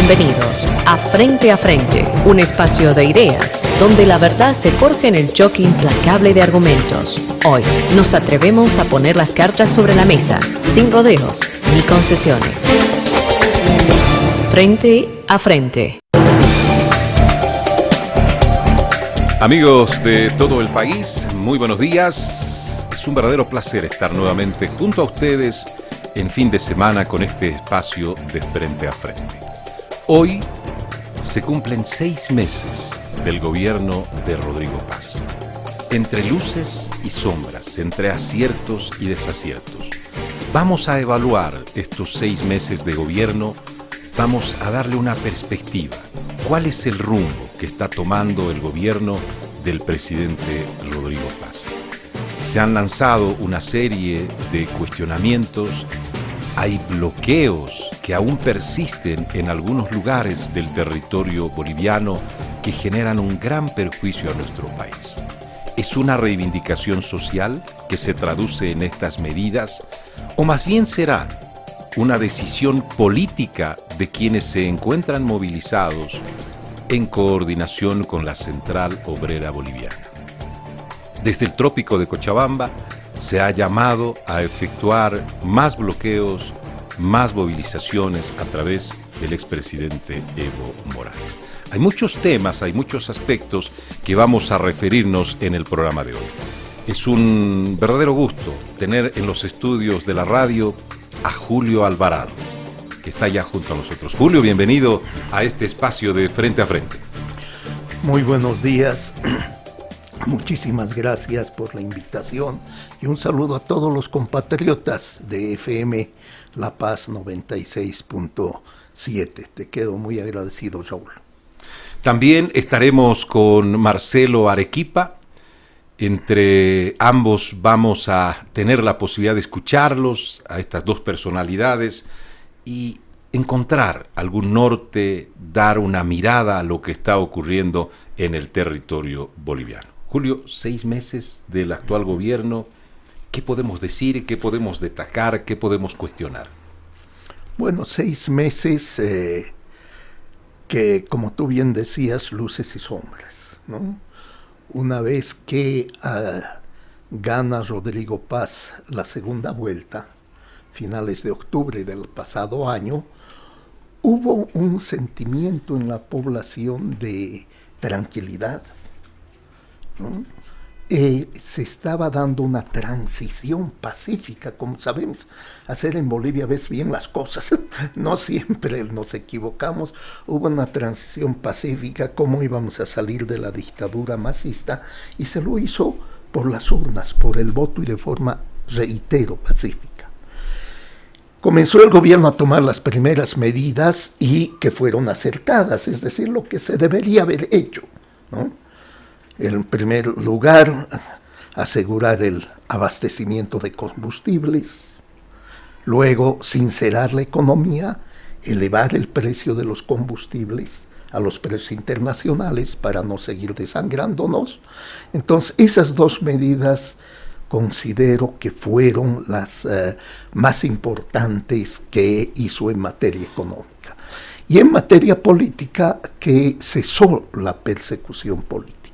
Bienvenidos a Frente, un espacio de ideas donde la verdad se forja en el choque implacable de argumentos. Hoy nos atrevemos a poner las cartas sobre la mesa, sin rodeos ni concesiones. Frente. Amigos de todo el país, muy buenos días. Es un verdadero placer estar nuevamente junto a ustedes en fin de semana con este espacio de Frente. Hoy se cumplen 6 meses del gobierno de Rodrigo Paz. Entre luces y sombras, entre aciertos y desaciertos. Vamos a evaluar estos 6 meses de gobierno, vamos a darle una perspectiva. ¿Cuál es el rumbo que está tomando el gobierno del presidente Rodrigo Paz? Se han lanzado una serie de cuestionamientos, hay bloqueos que aún persisten en algunos lugares del territorio boliviano que generan un gran perjuicio a nuestro país. ¿Es una reivindicación social que se traduce en estas medidas? ¿O más bien será una decisión política de quienes se encuentran movilizados en coordinación con la Central Obrera Boliviana? Desde el trópico de Cochabamba se ha llamado a efectuar más bloqueos, más movilizaciones a través del expresidente Evo Morales. Hay muchos temas, hay muchos aspectos que vamos a referirnos en el programa de hoy. Es un verdadero gusto tener en los estudios de la radio a Julio Alvarado, que está ya junto a nosotros. Julio, bienvenido a este espacio de Frente. Muy buenos días. Muchísimas gracias por la invitación y un saludo a todos los compatriotas de FM La Paz 96.7. Te quedo muy agradecido, Raúl. También estaremos con Marcelo Arequipa. Entre ambos vamos a tener la posibilidad de escucharlos, a estas dos personalidades, y encontrar algún norte, dar una mirada a lo que está ocurriendo en el territorio boliviano. Julio, 6 meses del actual gobierno, ¿qué podemos decir, qué podemos destacar, qué podemos cuestionar? Bueno, 6 meses que, como tú bien decías, luces y sombras, ¿no? Una vez que gana Rodrigo Paz la segunda vuelta, finales de octubre del pasado año, hubo un sentimiento en la población de tranquilidad, ¿no? Se estaba dando una transición pacífica, como sabemos hacer en Bolivia, ves bien las cosas, no siempre nos equivocamos. Hubo una transición pacífica, cómo íbamos a salir de la dictadura masista, y se lo hizo por las urnas, por el voto y de forma, reitero, pacífica. Comenzó el gobierno a tomar las primeras medidas y que fueron acertadas, es decir, lo que se debería haber hecho, ¿no? En primer lugar, asegurar el abastecimiento de combustibles, luego sincerar la economía, elevar el precio de los combustibles a los precios internacionales para no seguir desangrándonos. Entonces, esas dos medidas considero que fueron las más importantes que hizo en materia económica. Y en materia política, que cesó la persecución política.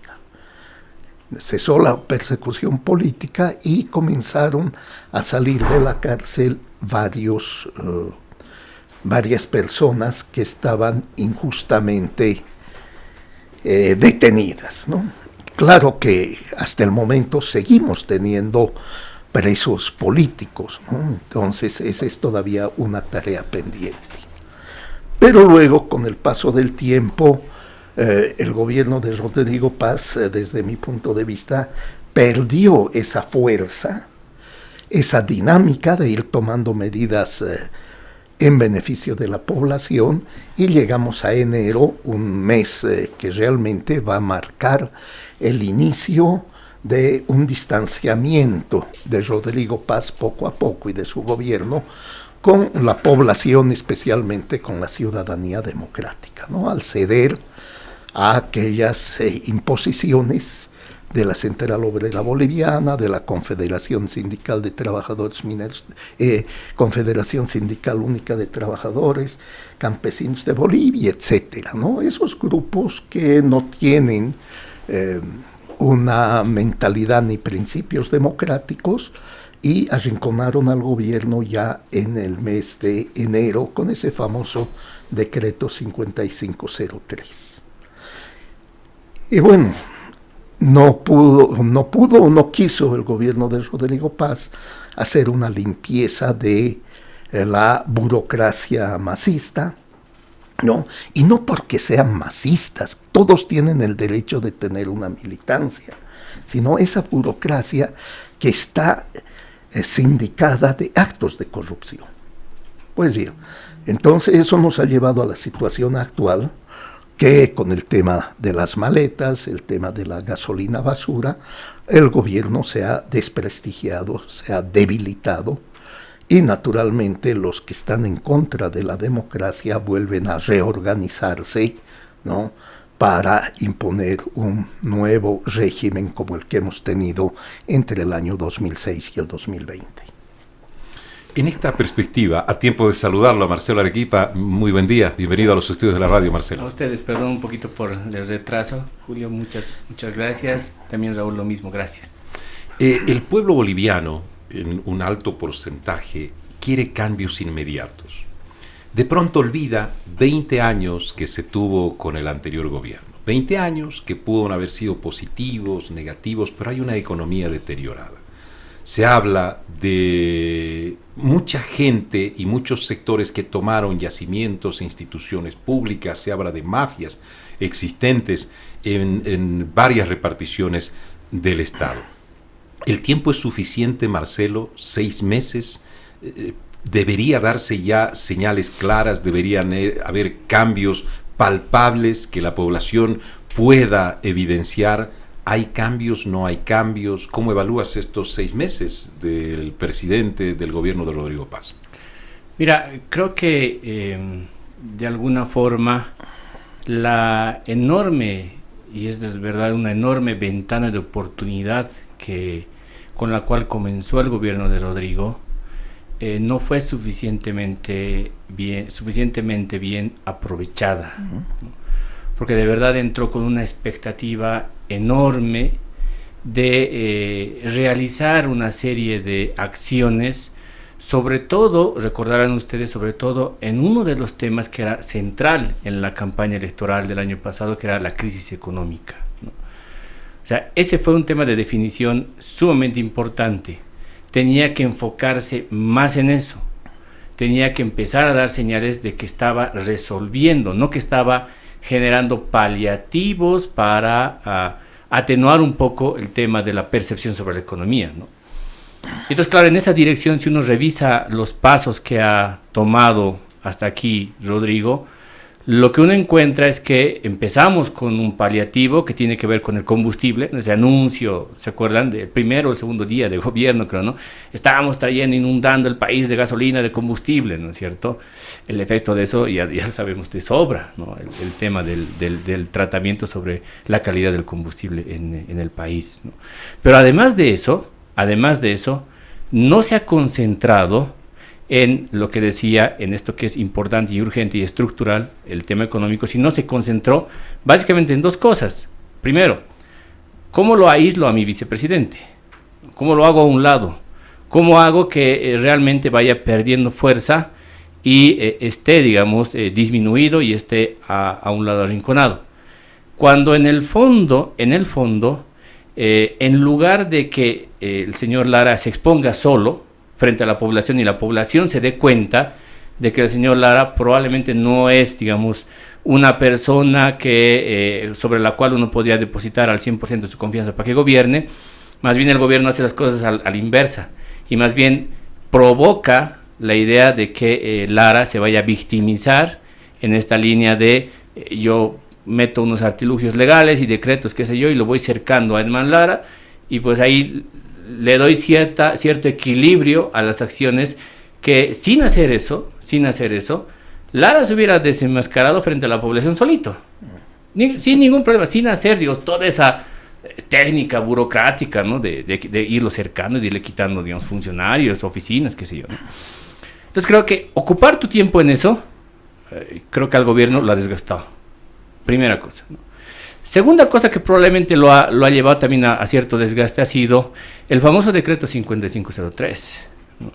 Cesó la persecución política y comenzaron a salir de la cárcel varias personas que estaban injustamente detenidas, ¿no? Claro que hasta el momento seguimos teniendo presos políticos, ¿no? Entonces esa es todavía una tarea pendiente. Pero luego, con el paso del tiempo, el gobierno de Rodrigo Paz, desde mi punto de vista, perdió esa fuerza, esa dinámica de ir tomando medidas en beneficio de la población, y llegamos a enero, un mes que realmente va a marcar el inicio de un distanciamiento de Rodrigo Paz poco a poco y de su gobierno con la población, especialmente con la ciudadanía democrática, ¿no? Al ceder a aquellas imposiciones de la Central Obrera Boliviana, de la Confederación Sindical de Trabajadores Mineros, Confederación Sindical Única de Trabajadores Campesinos de Bolivia, etcétera, ¿no? Esos grupos que no tienen una mentalidad ni principios democráticos, y arrinconaron al gobierno ya en el mes de enero con ese famoso decreto 5503. Y bueno, no pudo o no quiso el gobierno de Rodrigo Paz hacer una limpieza de la burocracia masista, ¿no? Y no porque sean masistas, todos tienen el derecho de tener una militancia, sino esa burocracia que está sindicada de actos de corrupción. Pues bien, entonces eso nos ha llevado a la situación actual, que con el tema de las maletas, el tema de la gasolina basura, el gobierno se ha desprestigiado, se ha debilitado, y naturalmente los que están en contra de la democracia vuelven a reorganizarse, ¿no?, para imponer un nuevo régimen como el que hemos tenido entre el año 2006 y el 2020. En esta perspectiva, a tiempo de saludarlo a Marcelo Arequipa, muy buen día, bienvenido a los estudios de la radio, Marcelo. A ustedes, perdón un poquito por el retraso, Julio, muchas gracias, también Raúl lo mismo, gracias. El pueblo boliviano, en un alto porcentaje, quiere cambios inmediatos. De pronto olvida 20 años que se tuvo con el anterior gobierno. 20 años que pudo haber sido positivos, negativos, pero hay una economía deteriorada. Se habla de mucha gente y muchos sectores que tomaron yacimientos e instituciones públicas, se habla de mafias existentes en varias reparticiones del Estado. ¿El tiempo es suficiente, Marcelo? 6 meses. ¿Debería darse ya señales claras? ¿Deberían haber cambios palpables que la población pueda evidenciar? ¿Hay cambios? ¿No hay cambios? ¿Cómo evalúas estos 6 meses del presidente del gobierno de Rodrigo Paz? Mira, creo que de alguna forma la enorme, y es de verdad una enorme ventana de oportunidad con la cual comenzó el gobierno de Rodrigo, no fue suficientemente bien aprovechada, ¿no? Porque de verdad entró con una expectativa enorme de realizar una serie de acciones, sobre todo, recordarán ustedes, sobre todo en uno de los temas que era central en la campaña electoral del año pasado, que era la crisis económica, ¿no? O sea, ese fue un tema de definición sumamente importante. Tenía que enfocarse más en eso, tenía que empezar a dar señales de que estaba resolviendo, no que estaba generando paliativos para atenuar un poco el tema de la percepción sobre la economía, ¿no? Entonces, claro, en esa dirección, si uno revisa los pasos que ha tomado hasta aquí Rodrigo, lo que uno encuentra es que empezamos con un paliativo que tiene que ver con el combustible, ese anuncio, ¿se acuerdan? Del primero o el segundo día de gobierno, creo, ¿no? Estábamos inundando el país de gasolina, de combustible, ¿no es cierto? El efecto de eso ya lo sabemos de sobra, ¿no? El tema del tratamiento sobre la calidad del combustible en el país, ¿no? Pero además de eso, no se ha concentrado en lo que decía, en esto que es importante y urgente y estructural, el tema económico, sino se concentró básicamente en 2 cosas. Primero, ¿cómo lo aíslo a mi vicepresidente? ¿Cómo lo hago a un lado? ¿Cómo hago que realmente vaya perdiendo fuerza y esté, digamos, disminuido y esté a un lado arrinconado? Cuando en el fondo, en lugar de que el señor Lara se exponga solo frente a la población y la población se dé cuenta de que el señor Lara probablemente no es, digamos, una persona sobre la cual uno podría depositar al 100% su confianza para que gobierne, más bien el gobierno hace las cosas a la inversa y más bien provoca la idea de que Lara se vaya a victimizar en esta línea de yo meto unos artilugios legales y decretos, qué sé yo, y lo voy cercando a Edman Lara y pues ahí le doy cierto equilibrio a las acciones que sin hacer eso, Lara se hubiera desenmascarado frente a la población solito, sin ningún problema, sin hacer, toda esa técnica, burocrática, ¿no? De irlo cercano y de irle quitando, digamos, funcionarios, oficinas, qué sé yo, ¿no? Entonces creo que ocupar tu tiempo en eso, creo que al gobierno lo ha desgastado. Primera cosa, ¿no? Segunda cosa que probablemente lo ha llevado también a cierto desgaste ha sido el famoso decreto 5503, ¿no?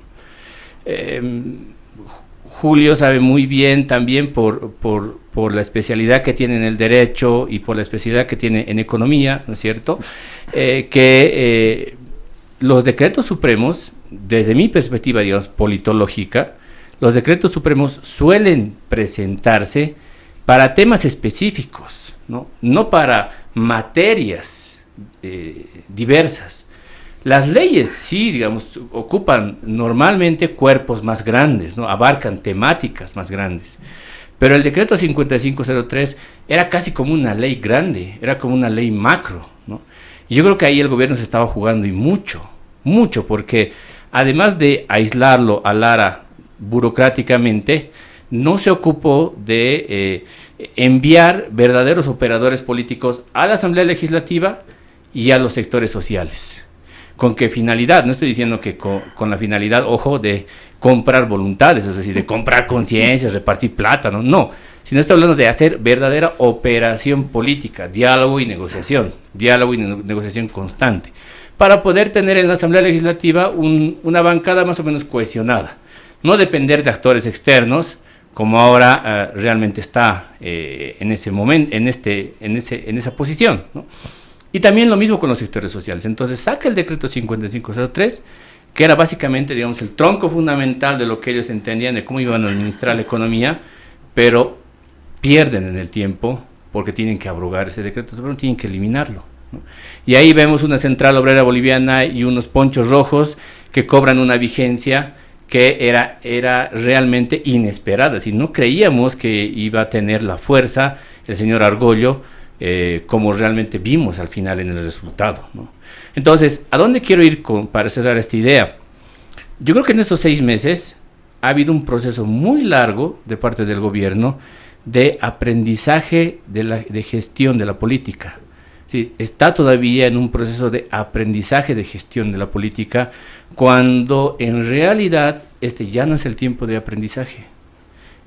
Julio sabe muy bien también por la especialidad que tiene en el derecho y por la especialidad que tiene en economía, ¿no es cierto? Que los decretos supremos, desde mi perspectiva, digamos, politológica, los decretos supremos suelen presentarse para temas específicos, no para materias diversas. Las leyes sí, digamos, ocupan normalmente cuerpos más grandes, ¿no? Abarcan temáticas más grandes. Pero el decreto 5503 era casi como una ley grande, era como una ley macro, ¿no? Y yo creo que ahí el gobierno se estaba jugando y mucho, porque además de aislarlo a Lara burocráticamente, no se ocupó de enviar verdaderos operadores políticos a la Asamblea Legislativa y a los sectores sociales. ¿Con qué finalidad? No estoy diciendo que con la finalidad, ojo, de comprar voluntades, es decir, de comprar conciencias, repartir plata, no, sino estoy hablando de hacer verdadera operación política, diálogo y negociación constante, para poder tener en la Asamblea Legislativa una bancada más o menos cohesionada, no depender de actores externos, como ahora realmente está en ese momento, en esa posición, ¿no? Y también lo mismo con los sectores sociales. Entonces saca el decreto 5503, que era básicamente, digamos, el tronco fundamental de lo que ellos entendían de cómo iban a administrar la economía, pero pierden en el tiempo porque tienen que abrogar ese decreto, pero tienen que eliminarlo, ¿no? Y ahí vemos una central obrera boliviana y unos ponchos rojos que cobran una vigencia que era realmente inesperada. Si no creíamos que iba a tener la fuerza el señor Argollo, como realmente vimos al final en el resultado, ¿no? Entonces, ¿a dónde quiero ir para cerrar esta idea? Yo creo que en estos 6 meses ha habido un proceso muy largo de parte del gobierno de aprendizaje de gestión de la política. Sí, está todavía en un proceso de aprendizaje de gestión de la política, cuando en realidad ya no es el tiempo de aprendizaje.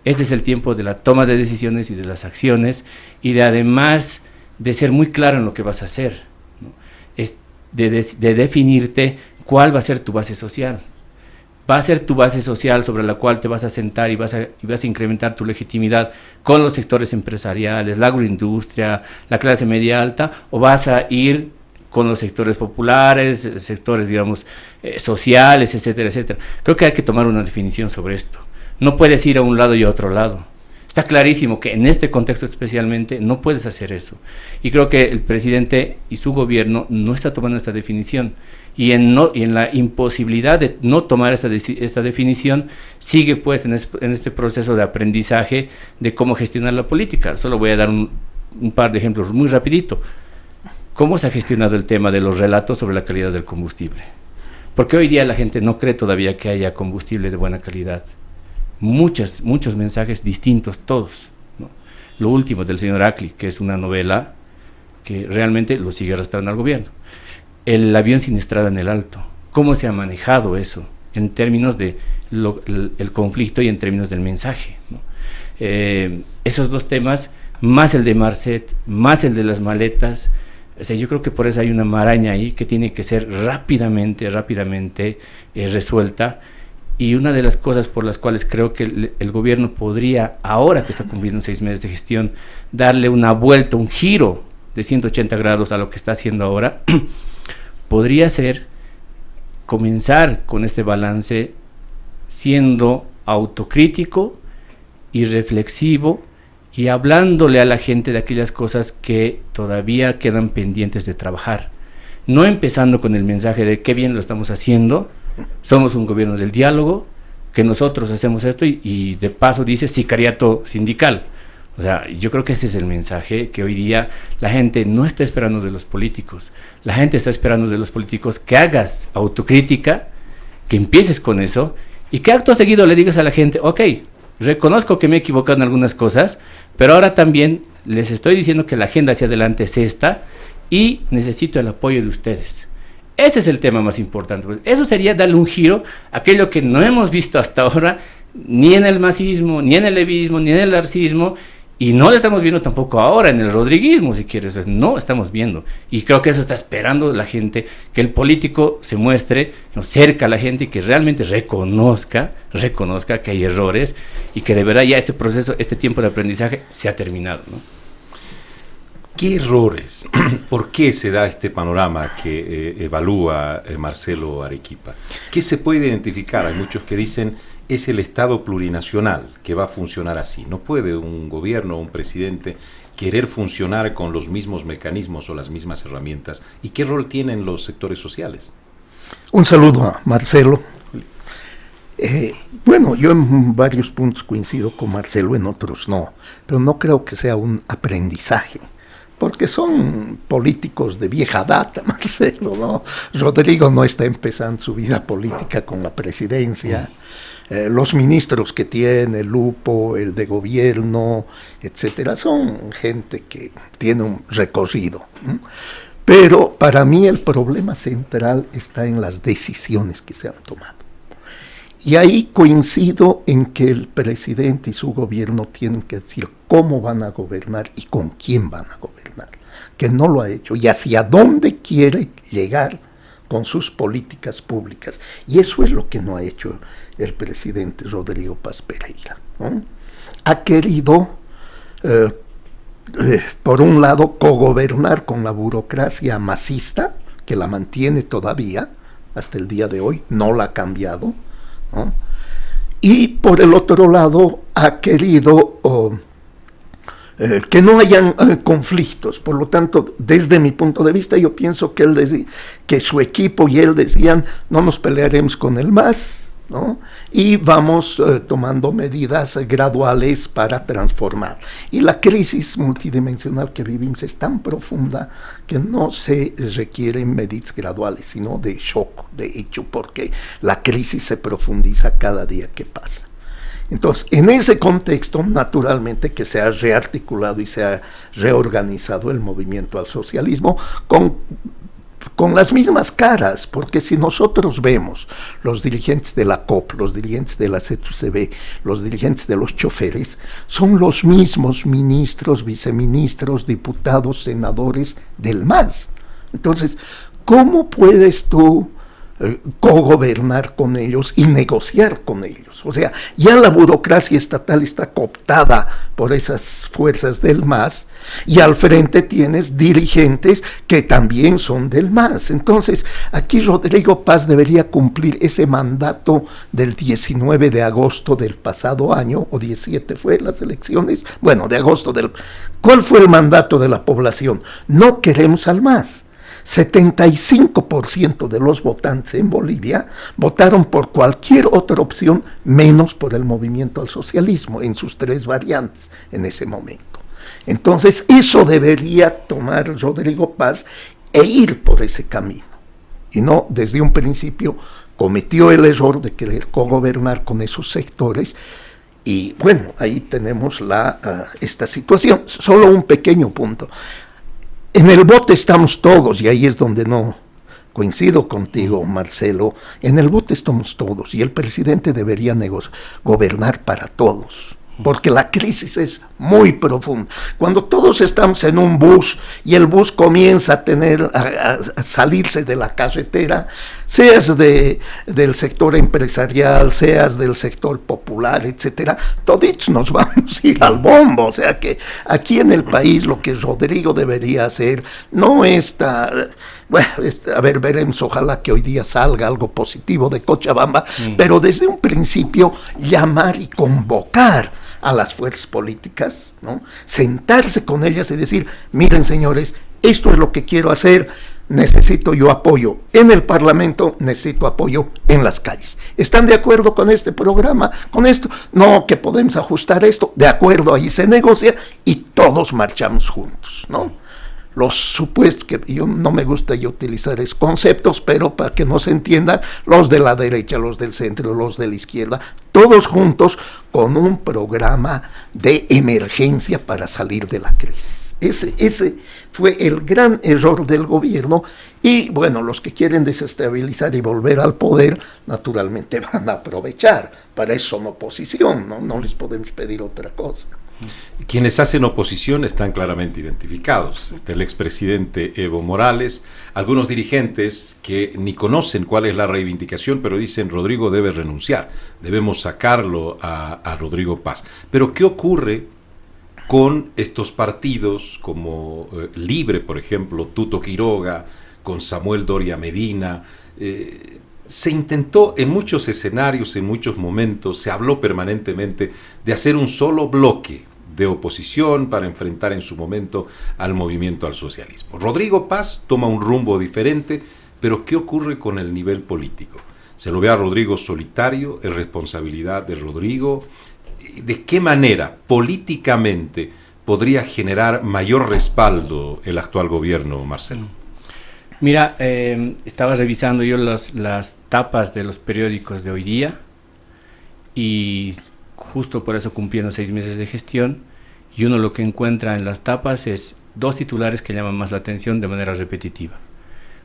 Este es el tiempo de la toma de decisiones y de las acciones, y de además de ser muy claro en lo que vas a hacer, ¿no? Es de definirte cuál va a ser tu base social. Va a ser tu base social sobre la cual te vas a sentar y vas a incrementar tu legitimidad con los sectores empresariales, la agroindustria, la clase media alta, o vas a ir con los sectores populares, sectores, digamos, sociales, etcétera, etcétera. Creo que hay que tomar una definición sobre esto. No puedes ir a un lado y a otro lado. Está clarísimo que en este contexto especialmente no puedes hacer eso. Y creo que el presidente y su gobierno no está tomando esta definición. Y en la imposibilidad de no tomar esta definición, sigue pues en este proceso de aprendizaje de cómo gestionar la política. Solo voy a dar un par de ejemplos muy rapidito. ¿Cómo se ha gestionado el tema de los relatos sobre la calidad del combustible? Porque hoy día la gente no cree todavía que haya combustible de buena calidad. Muchos mensajes distintos, todos, ¿no? Lo último del señor Acli, que es una novela que realmente lo sigue arrastrando al gobierno. El avión siniestrado en el Alto. ¿Cómo se ha manejado eso en términos de el conflicto y en términos del mensaje, ¿no? Esos dos temas, más el de Marcet, más el de las maletas. O sea, yo creo que por eso hay una maraña ahí que tiene que ser rápidamente resuelta. Y una de las cosas por las cuales creo que el gobierno podría, ahora que está cumpliendo 6 meses de gestión, darle una vuelta, un giro de 180 grados a lo que está haciendo ahora, podría ser comenzar con este balance siendo autocrítico y reflexivo y hablándole a la gente de aquellas cosas que todavía quedan pendientes de trabajar. No empezando con el mensaje de qué bien lo estamos haciendo, somos un gobierno del diálogo, que nosotros hacemos esto y de paso dice sicariato sindical. O sea, yo creo que ese es el mensaje que hoy día la gente no está esperando de los políticos. La gente está esperando de los políticos que hagas autocrítica, que empieces con eso y que acto seguido le digas a la gente, ok, reconozco que me he equivocado en algunas cosas, pero ahora también les estoy diciendo que la agenda hacia adelante es esta y necesito el apoyo de ustedes. Ese es el tema más importante. Pues eso sería darle un giro a aquello que no hemos visto hasta ahora, ni en el masismo, ni en el levismo, ni en el arcismo, y no lo estamos viendo tampoco ahora en el rodriguismo, si quieres, no estamos viendo. Y creo que eso está esperando la gente, que el político se muestre cerca a la gente y que realmente reconozca que hay errores y que de verdad ya este proceso, este tiempo de aprendizaje se ha terminado, ¿no? ¿Qué errores? ¿Por qué se da este panorama que evalúa Marcelo Arequipa? ¿Qué se puede identificar? Hay muchos que dicen es el Estado plurinacional que va a funcionar así. No puede un gobierno o un presidente querer funcionar con los mismos mecanismos o las mismas herramientas. ¿Y qué rol tienen los sectores sociales? Un saludo a Marcelo. Bueno, yo en varios puntos coincido con Marcelo, en otros no, pero no creo que sea un aprendizaje, porque son políticos de vieja data, Marcelo, ¿no? Rodrigo no está empezando su vida política con la presidencia. Los ministros que tiene, Lupo, el de gobierno, etcétera, son gente que tiene un recorrido. Pero para mí el problema central está en las decisiones que se han tomado. Y ahí coincido en que el presidente y su gobierno tienen que decir cómo van a gobernar y con quién van a gobernar, que no lo ha hecho, y hacia dónde quiere llegar con sus políticas públicas. Y eso es lo que no ha hecho el presidente Rodrigo Paz Pereira, ¿no? Ha querido, por un lado, cogobernar con la burocracia masista, que la mantiene todavía, hasta el día de hoy, no la ha cambiado, ¿no? Y por el otro lado, ha querido que no hayan conflictos. Por lo tanto, desde mi punto de vista, yo pienso que que su equipo y él decían, no nos pelearemos con el MAS, ¿no? Y vamos tomando medidas graduales para transformar. Y la crisis multidimensional que vivimos es tan profunda que no se requieren medidas graduales, sino de shock, de hecho, porque la crisis se profundiza cada día que pasa. Entonces, en ese contexto, naturalmente que se ha rearticulado y se ha reorganizado el movimiento al socialismo con las mismas caras, porque si nosotros vemos los dirigentes de la COP, los dirigentes de la CTCB, los dirigentes de los choferes, son los mismos ministros, viceministros, diputados, senadores del MAS. Entonces, ¿cómo puedes tú cogobernar con ellos y negociar con ellos? O sea, ya la burocracia estatal está cooptada por esas fuerzas del MAS y al frente tienes dirigentes que también son del MAS. Entonces, aquí Rodrigo Paz debería cumplir ese mandato del 19 de agosto del pasado año, o 17 fue las elecciones, bueno, de agosto del... ¿Cuál fue el mandato de la población? No queremos al MAS. 75% de los votantes en Bolivia votaron por cualquier otra opción menos por el movimiento al socialismo en sus tres variantes en ese momento. Entonces eso debería tomar Rodrigo Paz e ir por ese camino, y no desde un principio cometió el error de querer cogobernar con esos sectores. Y bueno, ahí tenemos esta situación. Solo un pequeño punto. En el bote estamos todos, y ahí es donde no coincido contigo, Marcelo. En el bote estamos todos, y el presidente debería gobernar para todos, porque la crisis es muy profunda. Cuando todos estamos en un bus y el bus comienza a salirse de la carretera, seas del sector empresarial, seas del sector popular, etcétera, toditos nos vamos a ir al bombo. O sea que aquí en el país lo que Rodrigo debería hacer no está... Bueno, a ver, veremos, ojalá que hoy día salga algo positivo de Cochabamba, pero desde un principio llamar y convocar a las fuerzas políticas, ¿no? Sentarse con ellas y decir, miren señores, esto es lo que quiero hacer, necesito yo apoyo en el Parlamento, necesito apoyo en las calles. ¿Están de acuerdo con este programa, con esto? No, que podemos ajustar esto, de acuerdo, ahí se negocia y todos marchamos juntos, ¿no? Los supuestos, que yo no me gusta yo utilizar esos conceptos, pero para que no se entiendan, los de la derecha, los del centro, los de la izquierda, todos juntos con un programa de emergencia para salir de la crisis. Ese fue el gran error del gobierno y bueno, los que quieren desestabilizar y volver al poder naturalmente van a aprovechar. Para eso son oposición, no les podemos pedir otra cosa. Quienes hacen oposición están claramente identificados. Está el expresidente Evo Morales, algunos dirigentes que ni conocen cuál es la reivindicación, pero dicen Rodrigo debe renunciar, debemos sacarlo a Rodrigo Paz. Pero ¿qué ocurre con estos partidos como Libre, por ejemplo, Tuto Quiroga, con Samuel Doria Medina? Se intentó en muchos escenarios, en muchos momentos, se habló permanentemente de hacer un solo bloque de oposición para enfrentar en su momento al movimiento al socialismo. Rodrigo Paz toma un rumbo diferente, pero ¿qué ocurre con el nivel político? ¿Se lo ve a Rodrigo solitario? ¿Es responsabilidad de Rodrigo? ¿De qué manera políticamente podría generar mayor respaldo el actual gobierno, Marcelo? Mira, estaba revisando yo las tapas de los periódicos de hoy día y justo por eso cumplieron 6 meses de gestión, y uno lo que encuentra en las tapas es 2 titulares que llaman más la atención de manera repetitiva.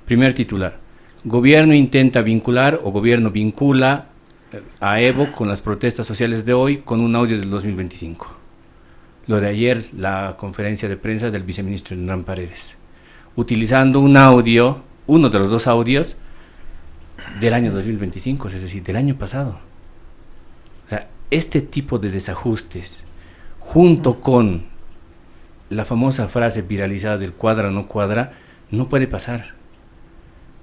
Primer titular: gobierno intenta vincular o gobierno vincula a Evo con las protestas sociales de hoy con un audio del 2025. Lo de ayer, la conferencia de prensa del viceministro Hernán Paredes, utilizando un audio, uno de los 2 audios del año 2025, es decir, del año pasado. O sea, este tipo de desajustes, junto con la famosa frase viralizada del cuadra no cuadra, no puede pasar.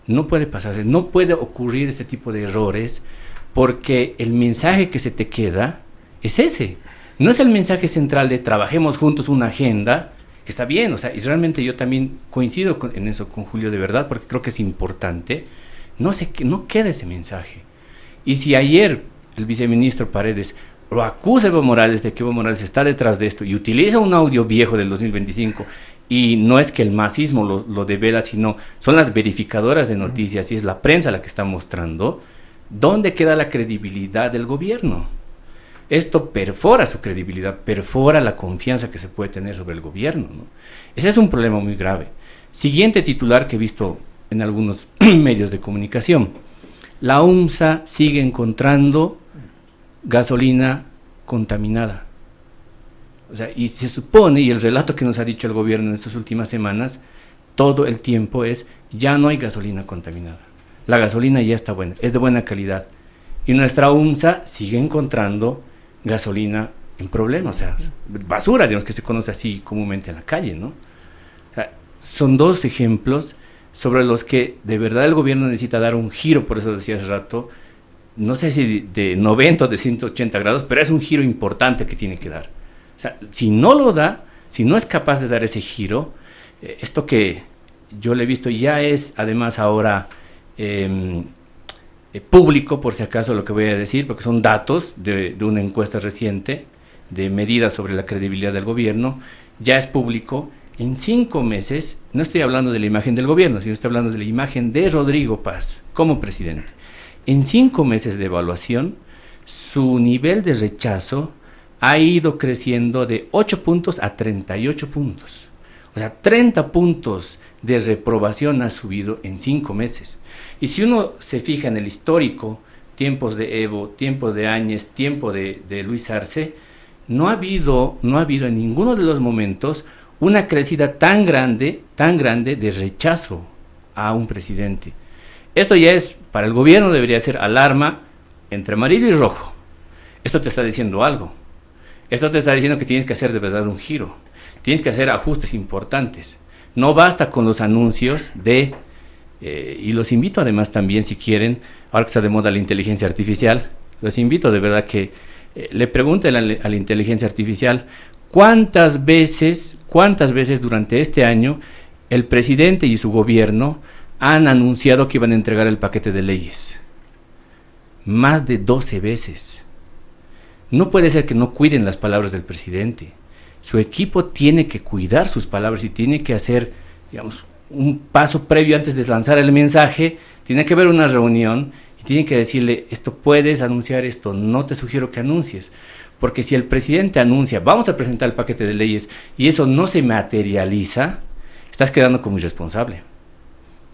No puede pasarse, no puede ocurrir este tipo de errores, porque el mensaje que se te queda es ese. No es el mensaje central de trabajemos juntos una agenda, que está bien, o sea, y realmente yo también coincido en eso con Julio de verdad, porque creo que es importante. No queda ese mensaje. Y si ayer el viceministro Paredes lo acusa a Evo Morales de que Evo Morales está detrás de esto y utiliza un audio viejo del 2025, y no es que el masismo lo devela, sino son las verificadoras de noticias y es la prensa la que está mostrando, ¿dónde queda la credibilidad del gobierno? Esto perfora su credibilidad, perfora la confianza que se puede tener sobre el gobierno, ¿no? Ese es un problema muy grave. Siguiente titular que he visto en algunos medios de comunicación: la UMSA sigue encontrando gasolina contaminada. O sea, y se supone, y el relato que nos ha dicho el gobierno en estas últimas semanas, todo el tiempo es, ya no hay gasolina contaminada. La gasolina ya está buena, es de buena calidad. Y nuestra UMSA sigue encontrando gasolina en problemas, o sea, basura, digamos, que se conoce así comúnmente en la calle, ¿no? O sea, son 2 ejemplos sobre los que de verdad el gobierno necesita dar un giro, por eso decía hace rato, no sé si de 90 o de 180 grados, pero es un giro importante que tiene que dar. O sea, si no lo da, si no es capaz de dar ese giro, esto que yo le he visto ya es además ahora público, por si acaso lo que voy a decir, porque son datos de una encuesta reciente de medidas sobre la credibilidad del gobierno, ya es público. En 5 meses, no estoy hablando de la imagen del gobierno, sino estoy hablando de la imagen de Rodrigo Paz como presidente. En 5 meses de evaluación, su nivel de rechazo ha ido creciendo de 8 puntos a 38 puntos. O sea, 30 puntos de reprobación ha subido en 5 meses. Y si uno se fija en el histórico, tiempos de Evo, tiempos de Áñez, tiempo de Luis Arce, no ha habido en ninguno de los momentos una crecida tan grande de rechazo a un presidente. Esto ya es, para el gobierno debería ser alarma entre amarillo y rojo. Esto te está diciendo algo. Esto te está diciendo que tienes que hacer de verdad un giro. Tienes que hacer ajustes importantes. No basta con los anuncios y los invito además también, si quieren, ahora que está de moda la inteligencia artificial, los invito de verdad que le pregunten a la inteligencia artificial cuántas veces durante este año el presidente y su gobierno han anunciado que iban a entregar el paquete de leyes. Más de 12 veces. No puede ser que no cuiden las palabras del presidente. Su equipo tiene que cuidar sus palabras y tiene que hacer, digamos, un paso previo antes de lanzar el mensaje. Tiene que haber una reunión y tiene que decirle, esto puedes anunciar, esto no te sugiero que anuncies. Porque si el presidente anuncia, vamos a presentar el paquete de leyes, y eso no se materializa, estás quedando como irresponsable.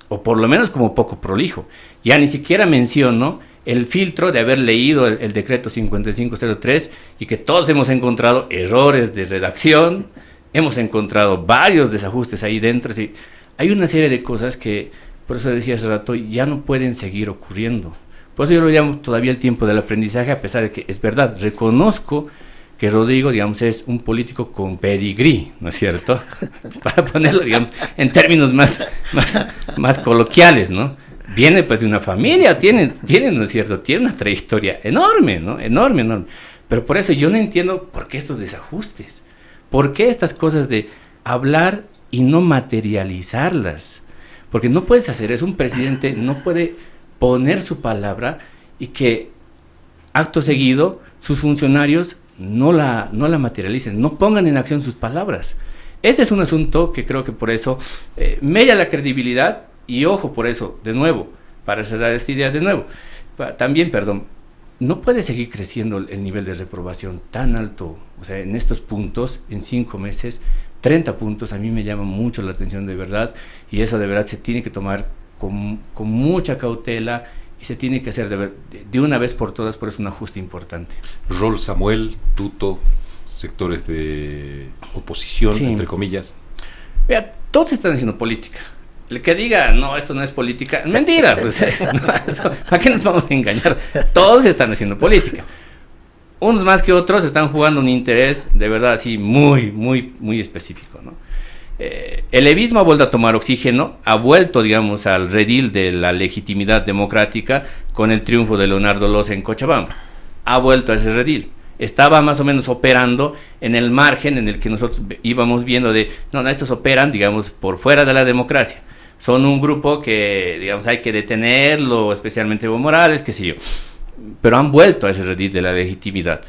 O por lo menos como poco prolijo. Ya ni siquiera menciono el filtro de haber leído el decreto 5503 y que todos hemos encontrado errores de redacción, hemos encontrado varios desajustes ahí dentro. Sí, hay una serie de cosas que, por eso decía hace rato, ya no pueden seguir ocurriendo. Por eso yo lo llamo todavía el tiempo del aprendizaje, a pesar de que es verdad, reconozco que Rodrigo, digamos, es un político con pedigrí, ¿no es cierto? Para ponerlo, digamos, en términos más coloquiales, ¿no? Viene pues de una familia, tiene, ¿no es cierto? Tiene una trayectoria enorme, ¿no? Enorme. Pero por eso yo no entiendo por qué estos desajustes, por qué estas cosas de hablar y no materializarlas. Porque no puedes hacer eso, un presidente no puede poner su palabra y que acto seguido sus funcionarios no la materialicen, no pongan en acción sus palabras. Este es un asunto que creo que por eso mella la credibilidad. Y ojo, por eso, de nuevo, para cerrar esta idea de nuevo, también, no puede seguir creciendo el nivel de reprobación tan alto. O sea, en estos puntos, en 5 meses, 30 puntos, a mí me llama mucho la atención de verdad, y eso de verdad se tiene que tomar con mucha cautela, y se tiene que hacer de una vez por todas, por eso un ajuste importante. Rol Samuel, Tuto, sectores de oposición, sí, entre comillas. Vea, todos están haciendo política. El que diga, no, esto no es política, mentira, pues, ¿para qué nos vamos a engañar? Todos están haciendo política. Unos más que otros están jugando un interés de verdad así muy específico, ¿no? El levismo ha vuelto a tomar oxígeno, ha vuelto, digamos, al redil de la legitimidad democrática con el triunfo de Leonardo Loza en Cochabamba. Ha vuelto a ese redil. Estaba más o menos operando en el margen en el que nosotros íbamos viendo de, no, estos operan, digamos, por fuera de la democracia. Son un grupo que, digamos, hay que detenerlo, especialmente Evo Morales, qué sé yo. Pero han vuelto a ese redil de la legitimidad.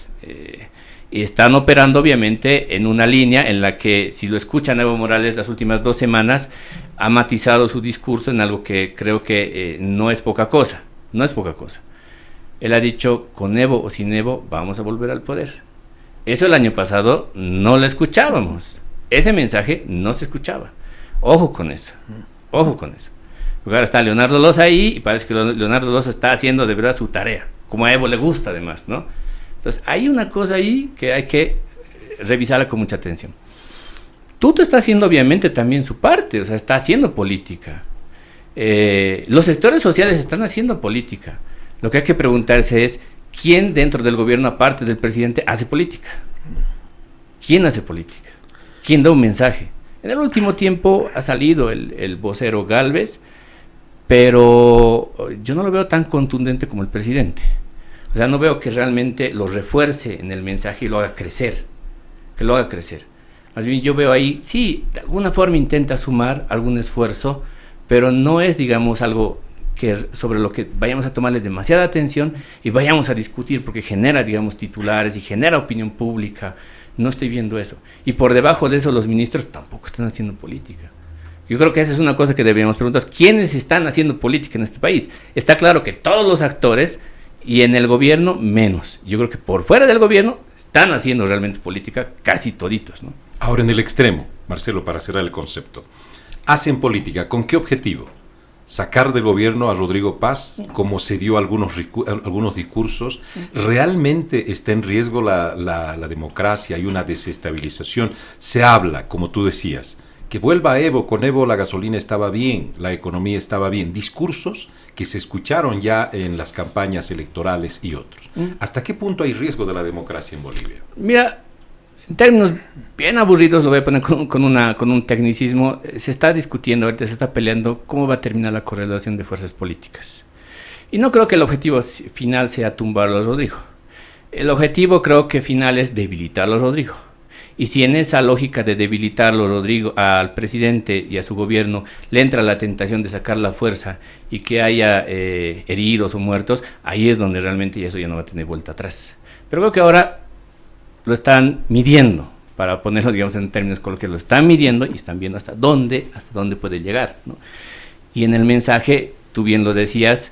Y están operando, obviamente, en una línea en la que, si lo escuchan Evo Morales las últimas 2 semanas, ha matizado su discurso en algo que creo que no es poca cosa. No es poca cosa. Él ha dicho, con Evo o sin Evo, vamos a volver al poder. Eso el año pasado no lo escuchábamos. Ese mensaje no se escuchaba. Ojo con eso. Ojo con eso. Porque ahora está Leonardo Loza ahí y parece que Leonardo Loza está haciendo de verdad su tarea. Como a Evo le gusta además, ¿no? Entonces hay una cosa ahí que hay que revisarla con mucha atención. Tuto está haciendo obviamente también su parte, o sea, está haciendo política. Los sectores sociales están haciendo política. Lo que hay que preguntarse es, ¿quién dentro del gobierno, aparte del presidente, hace política? ¿Quién hace política? ¿Quién da un mensaje? En el último tiempo ha salido el vocero Gálvez, pero yo no lo veo tan contundente como el presidente. O sea, no veo que realmente lo refuerce en el mensaje y lo haga crecer. Que lo haga crecer. Más bien yo veo ahí, sí, de alguna forma intenta sumar algún esfuerzo, pero no es, digamos, algo sobre lo que vayamos a tomarle demasiada atención y vayamos a discutir porque genera, digamos, titulares y genera opinión pública. No estoy viendo eso. Y por debajo de eso los ministros tampoco están haciendo política. Yo creo que esa es una cosa que deberíamos preguntar. ¿Quiénes están haciendo política en este país? Está claro que todos los actores y en el gobierno menos. Yo creo que por fuera del gobierno están haciendo realmente política casi toditos, ¿no? Ahora en el extremo, Marcelo, para cerrar el concepto. ¿Hacen política con qué objetivo? ¿Sacar del gobierno a Rodrigo Paz, como se dio algunos discursos? ¿Realmente está en riesgo la democracia? ¿Hay una desestabilización? Se habla, como tú decías, que vuelva Evo. Con Evo la gasolina estaba bien, la economía estaba bien. Discursos que se escucharon ya en las campañas electorales y otros. ¿Hasta qué punto hay riesgo de la democracia en Bolivia? Mira, en términos bien aburridos, lo voy a poner con un tecnicismo, se está discutiendo, ahorita se está peleando cómo va a terminar la correlación de fuerzas políticas. Y no creo que el objetivo final sea tumbarlo a Rodrigo. El objetivo creo que final es debilitarlo a Rodrigo. Y si en esa lógica de debilitarlo Rodrigo al presidente y a su gobierno le entra la tentación de sacar la fuerza y que haya heridos o muertos, ahí es donde realmente eso ya no va a tener vuelta atrás. Pero creo que ahora lo están midiendo, para ponerlo, digamos, en términos coloquiales, lo están midiendo y están viendo hasta dónde puede llegar, ¿no? Y en el mensaje, tú bien lo decías,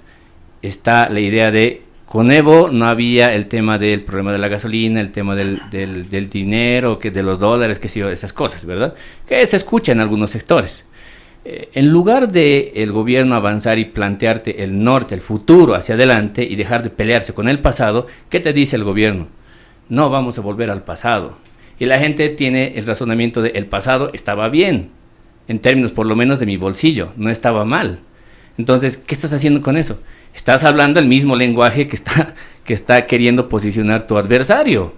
está la idea de Con Evo no había el tema del problema de la gasolina, el tema del dinero, de los dólares, esas cosas, ¿verdad? Que se escucha en algunos sectores. En lugar de el gobierno avanzar y plantearte el norte, el futuro hacia adelante y dejar de pelearse con el pasado, ¿qué te dice el gobierno? No vamos a volver al pasado. Y la gente tiene el razonamiento de el pasado estaba bien, en términos por lo menos de mi bolsillo, no estaba mal. Entonces, ¿qué estás haciendo con eso? Estás hablando el mismo lenguaje que está queriendo posicionar tu adversario.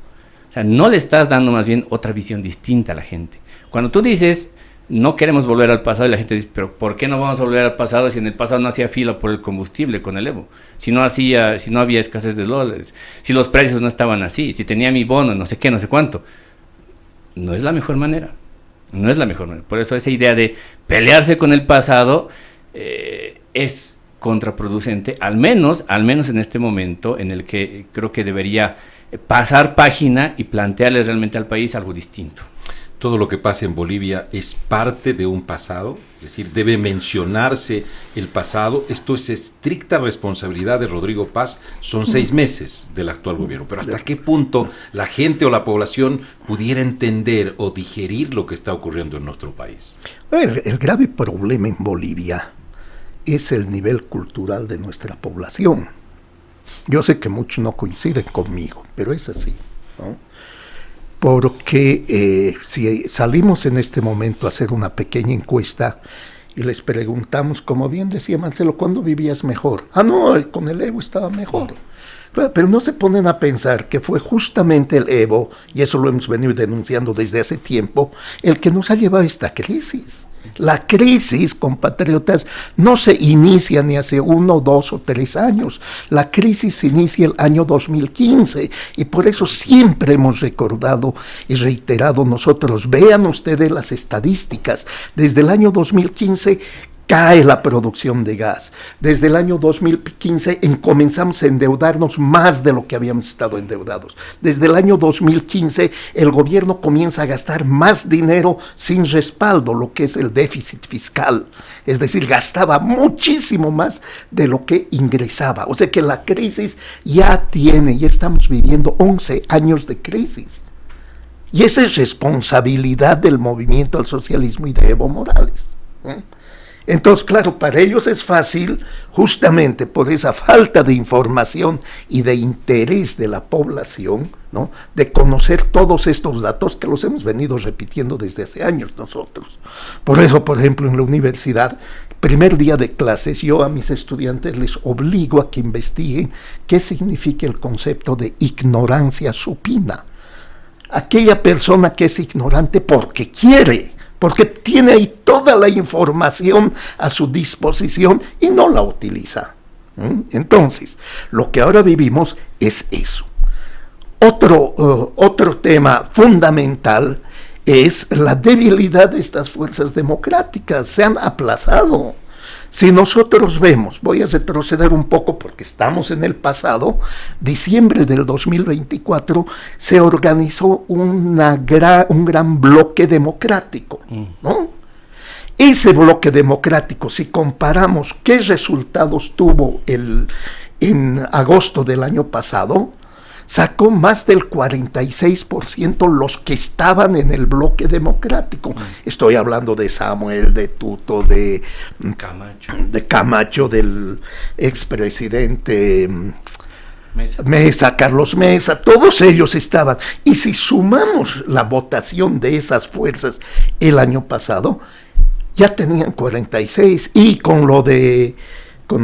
O sea, no le estás dando más bien otra visión distinta a la gente. Cuando tú dices, no queremos volver al pasado, y la gente dice, pero ¿por qué no vamos a volver al pasado si en el pasado no hacía fila por el combustible con el Evo? Si no había escasez de dólares, si los precios no estaban así, si tenía mi bono, no sé qué, no sé cuánto. No es la mejor manera. No es la mejor manera. Por eso esa idea de pelearse con el pasado es contraproducente, al menos en este momento en el que creo que debería pasar página y plantearle realmente al país algo distinto. Todo lo que pasa en Bolivia es parte de un pasado, es decir, debe mencionarse el pasado. Esto es estricta responsabilidad de Rodrigo Paz. Son 6 meses del actual gobierno, pero ¿hasta qué punto la gente o la población pudiera entender o digerir lo que está ocurriendo en nuestro país? El grave problema en Bolivia es el nivel cultural de nuestra población. Yo sé que muchos no coinciden conmigo, pero es así, ¿no? Porque si salimos en este momento a hacer una pequeña encuesta y les preguntamos, como bien decía Marcelo, ¿cuándo vivías mejor? No, con el Evo estaba mejor. Claro, pero no se ponen a pensar que fue justamente el Evo, y eso lo hemos venido denunciando desde hace tiempo, el que nos ha llevado a esta crisis. La crisis, compatriotas, no se inicia ni hace 1, 2 o 3 años. La crisis se inicia el año 2015 y por eso siempre hemos recordado y reiterado nosotros. Vean ustedes las estadísticas. Desde el año 2015 cae la producción de gas. Desde el año 2015 comenzamos a endeudarnos más de lo que habíamos estado endeudados. Desde el año 2015 el gobierno comienza a gastar más dinero sin respaldo, lo que es el déficit fiscal. Es decir, gastaba muchísimo más de lo que ingresaba. O sea que la crisis ya estamos viviendo 11 años de crisis. Y esa es responsabilidad del movimiento al socialismo y de Evo Morales, ¿eh? Entonces, claro, para ellos es fácil, justamente por esa falta de información y de interés de la población, ¿no?, de conocer todos estos datos que los hemos venido repitiendo desde hace años nosotros. Por eso, por ejemplo, en la universidad, primer día de clases, yo a mis estudiantes les obligo a que investiguen qué significa el concepto de ignorancia supina. Aquella persona que es ignorante porque quiere, porque tiene ahí toda la información a su disposición y no la utiliza. Entonces, lo que ahora vivimos es eso. Otro tema fundamental es la debilidad de estas fuerzas democráticas. Se han aplazado. Si nosotros vemos, voy a retroceder un poco porque estamos en el pasado, diciembre del 2024 se organizó un gran bloque democrático, ¿no? Ese bloque democrático, si comparamos qué resultados tuvo en agosto del año pasado, sacó más del 46% los que estaban en el bloque democrático. Estoy hablando de Samuel, de Tuto, de Camacho, del expresidente Mesa, Carlos Mesa, todos ellos estaban. Y si sumamos la votación de esas fuerzas el año pasado, ya tenían 46, y con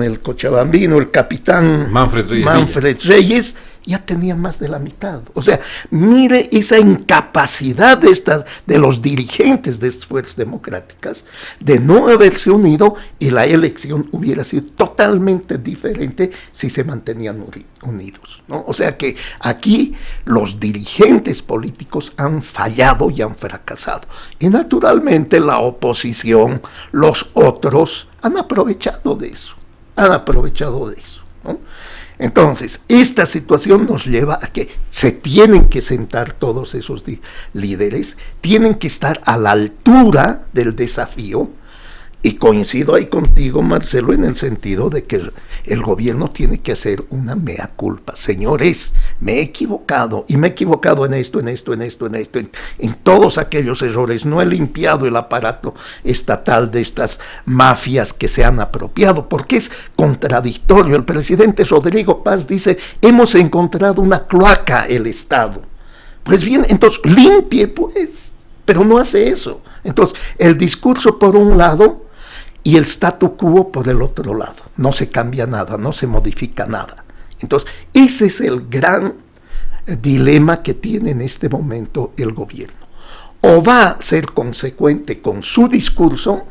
el cochabambino, el capitán Manfred Reyes, ya tenían más de la mitad. O sea, mire esa incapacidad de los dirigentes de estas fuerzas democráticas de no haberse unido, y la elección hubiera sido totalmente diferente si se mantenían unidos, ¿no? O sea que aquí los dirigentes políticos han fallado y han fracasado. Y naturalmente la oposición, los otros, han aprovechado de eso, ¿no? Entonces, esta situación nos lleva a que se tienen que sentar todos esos líderes, tienen que estar a la altura del desafío Y coincido ahí contigo, Marcelo, en el sentido de que el gobierno tiene que hacer una mea culpa. Señores, me he equivocado, y me he equivocado en esto, en todos aquellos errores. No he limpiado el aparato estatal de estas mafias que se han apropiado, porque es contradictorio. El presidente Rodrigo Paz dice, hemos encontrado una cloaca el Estado. Pues bien, entonces limpie pues, pero no hace eso. Entonces, el discurso por un lado y el statu quo por el otro lado. No se cambia nada, no se modifica nada. Entonces, ese es el gran dilema que tiene en este momento el gobierno. O va a ser consecuente con su discurso,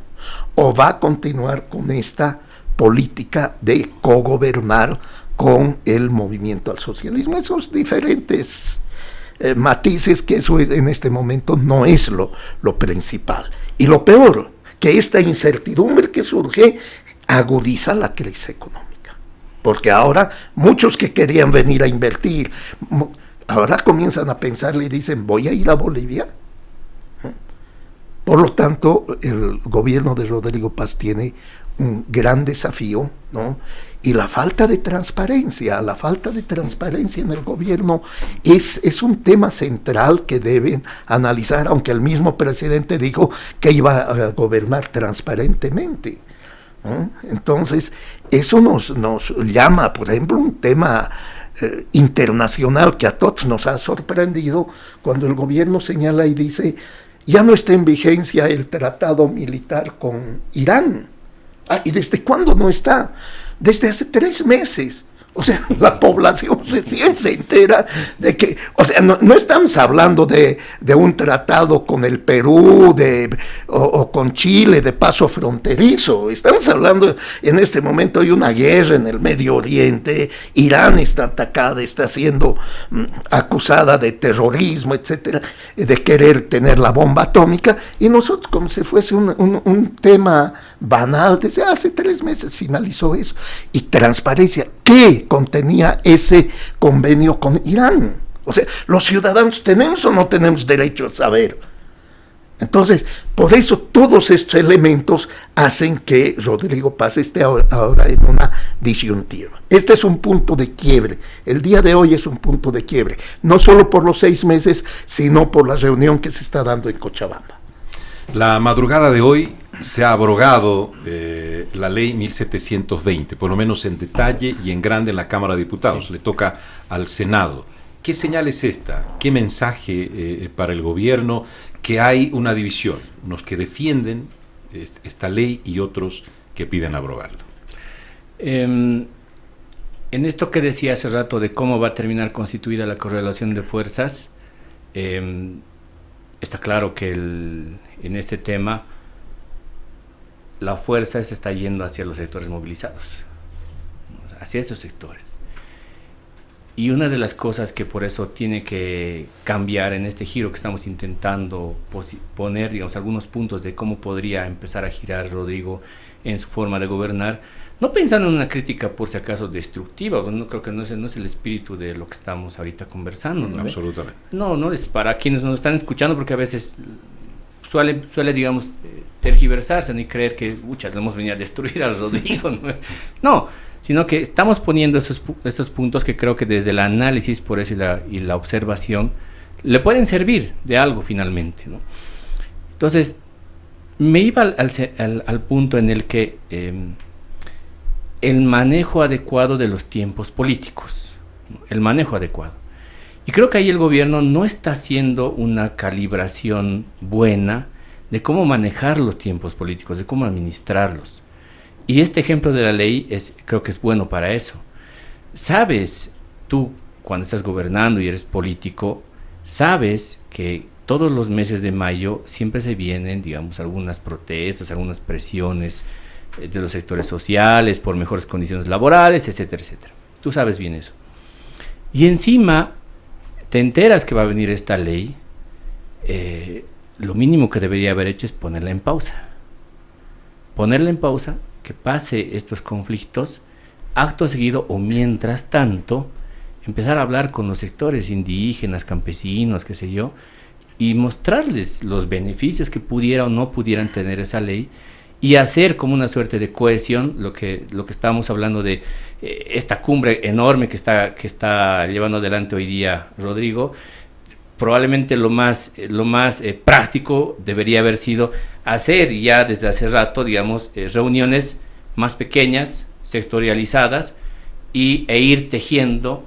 o va a continuar con esta política de cogobernar con el movimiento al socialismo. Esos diferentes matices, que eso en este momento no es lo principal. Y lo peor, que esta incertidumbre que surge agudiza la crisis económica. Porque ahora muchos que querían venir a invertir, ahora comienzan a pensarle y dicen, ¿voy a ir a Bolivia? Por lo tanto, el gobierno de Rodrigo Paz tiene un gran desafío, ¿no? Y la falta de transparencia en el gobierno es un tema central que deben analizar, aunque el mismo presidente dijo que iba a gobernar transparentemente, ¿no? Entonces, eso nos llama, por ejemplo, un tema internacional que a todos nos ha sorprendido, cuando el gobierno señala y dice, ya no está en vigencia el tratado militar con Irán. ¿Y desde cuándo no está? Desde hace 3 meses. O sea, la población recién se entera de que, o sea, no estamos hablando de un tratado con el Perú o con Chile de paso fronterizo. Estamos hablando, en este momento hay una guerra en el Medio Oriente, Irán está atacada, está siendo acusada de terrorismo, etcétera, de querer tener la bomba atómica, y nosotros, como si fuese un tema banal, desde hace 3 meses finalizó eso. Y transparencia, ¿qué contenía ese convenio con Irán? O sea, los ciudadanos, ¿tenemos o no tenemos derecho a saber? Entonces, por eso todos estos elementos hacen que Rodrigo Paz esté ahora en una disyuntiva. Este es un punto de quiebre. El día de hoy es un punto de quiebre, no solo por los 6 meses, sino por la reunión que se está dando en Cochabamba. La madrugada de hoy se ha abrogado la ley 1720, por lo menos en detalle y en grande en la Cámara de Diputados. Le toca al Senado. ¿Qué señal es esta? ¿Qué mensaje para el gobierno? Que hay una división, unos que defienden esta ley y otros que piden abrogarla. En esto que decía hace rato de cómo va a terminar constituida la correlación de fuerzas, está claro que en este tema la fuerza se está yendo hacia los sectores movilizados, hacia esos sectores. Y una de las cosas que por eso tiene que cambiar en este giro que estamos intentando poner, digamos, algunos puntos de cómo podría empezar a girar Rodrigo en su forma de gobernar, no pensando en una crítica por si acaso destructiva, no creo que no es el espíritu de lo que estamos ahorita conversando, ¿no? Absolutamente. No es para quienes nos están escuchando, porque a veces suele digamos, tergiversarse y creer que, hemos venido a destruir a Rodrigo, no, sino que estamos poniendo estos puntos que creo que desde el análisis, por eso y la observación, le pueden servir de algo finalmente, ¿no? Entonces, me iba al punto en el que el manejo adecuado de los tiempos políticos, ¿no? El manejo adecuado. Y creo que ahí el gobierno no está haciendo una calibración buena de cómo manejar los tiempos políticos, de cómo administrarlos. Y este ejemplo de la ley creo que es bueno para eso. Sabes, tú cuando estás gobernando y eres político, sabes que todos los meses de mayo siempre se vienen, digamos, algunas protestas, algunas presiones de los sectores sociales por mejores condiciones laborales, etcétera, etcétera. Tú sabes bien eso. Y encima te enteras que va a venir esta ley, lo mínimo que debería haber hecho es ponerla en pausa. Ponerla en pausa, que pase estos conflictos, acto seguido o mientras tanto, empezar a hablar con los sectores indígenas, campesinos, qué sé yo, y mostrarles los beneficios que pudiera o no pudieran tener esa ley, y hacer como una suerte de cohesión, lo que estábamos hablando de esta cumbre enorme que está llevando adelante hoy día Rodrigo. Probablemente lo más práctico debería haber sido hacer ya desde hace rato, digamos, reuniones más pequeñas, sectorializadas, e ir tejiendo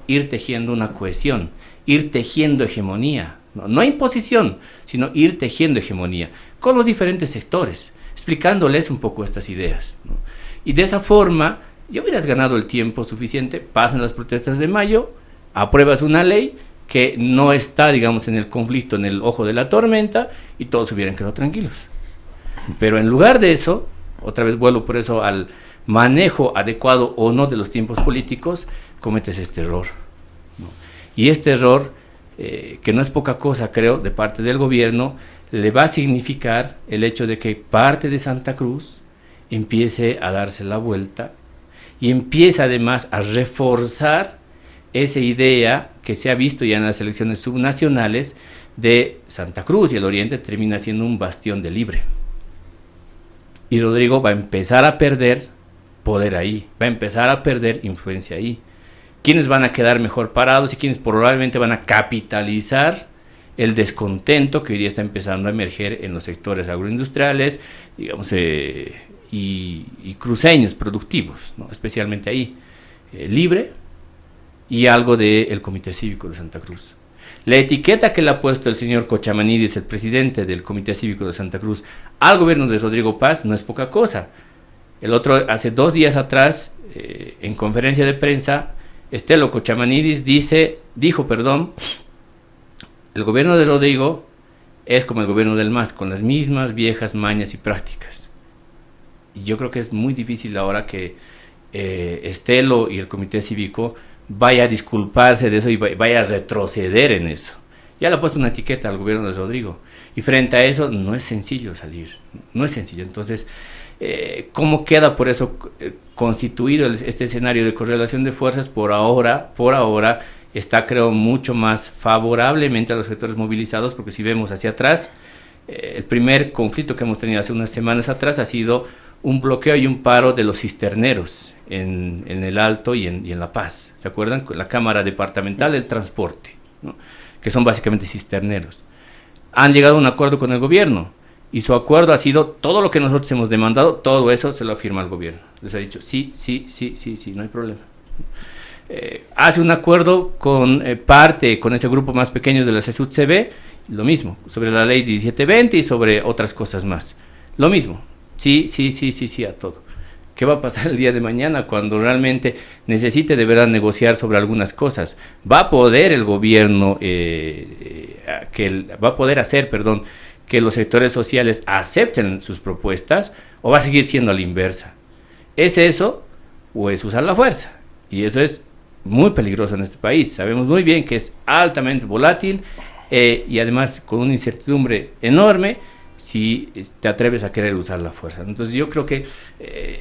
una cohesión, ir tejiendo hegemonía, no imposición, sino ir tejiendo hegemonía con los diferentes sectores, explicándoles un poco estas ideas, ¿no? Y de esa forma ya hubieras ganado el tiempo suficiente, pasan las protestas de mayo, apruebas una ley que no está, digamos, en el conflicto, en el ojo de la tormenta, y todos hubieran quedado tranquilos. Pero en lugar de eso, otra vez vuelvo por eso al manejo adecuado o no de los tiempos políticos, cometes este error, ¿no? Y este error, que no es poca cosa, creo, de parte del gobierno, le va a significar el hecho de que parte de Santa Cruz empiece a darse la vuelta y empiece además a reforzar esa idea que se ha visto ya en las elecciones subnacionales de Santa Cruz, y el Oriente termina siendo un bastión de libre. Y Rodrigo va a empezar a perder poder ahí, va a empezar a perder influencia ahí. ¿Quiénes van a quedar mejor parados y quiénes probablemente van a capitalizar el descontento que hoy día está empezando a emerger en los sectores agroindustriales, digamos, y cruceños productivos, ¿no? Especialmente ahí, Libre y algo del Comité Cívico de Santa Cruz. La etiqueta que le ha puesto el señor Cochamanidis, el presidente del Comité Cívico de Santa Cruz, al gobierno de Rodrigo Paz no es poca cosa. Hace 2 días atrás, en conferencia de prensa, Estelo Cochamanidis dijo, el gobierno de Rodrigo es como el gobierno del MAS, con las mismas viejas mañas y prácticas. Y yo creo que es muy difícil ahora que Estelo y el Comité Cívico vaya a disculparse de eso y vaya a retroceder en eso. Ya le ha puesto una etiqueta al gobierno de Rodrigo, y frente a eso no es sencillo salir, no es sencillo. Entonces, ¿cómo queda por eso constituido este escenario de correlación de fuerzas? Por ahora está, creo, mucho más favorablemente a los sectores movilizados, porque si vemos hacia atrás, el primer conflicto que hemos tenido hace unas semanas atrás ha sido un bloqueo y un paro de los cisterneros en el Alto y en La Paz. ¿Se acuerdan? Con la Cámara Departamental del Transporte, ¿no? Que son básicamente cisterneros. Han llegado a un acuerdo con el gobierno, y su acuerdo ha sido todo lo que nosotros hemos demandado, todo eso se lo afirma el gobierno. Les ha dicho, sí, no hay problema. Hace un acuerdo con ese grupo más pequeño de la CESUD-CB, lo mismo, sobre la ley 1720 y sobre otras cosas más. Lo mismo, sí a todo. ¿Qué va a pasar el día de mañana cuando realmente necesite de verdad negociar sobre algunas cosas? ¿Va a poder el gobierno, va a poder hacer, que los sectores sociales acepten sus propuestas, o va a seguir siendo a la inversa? ¿Es eso o es usar la fuerza? Y eso es muy peligroso en este país. Sabemos muy bien que es altamente volátil, y además con una incertidumbre enorme si te atreves a querer usar la fuerza. Entonces yo creo que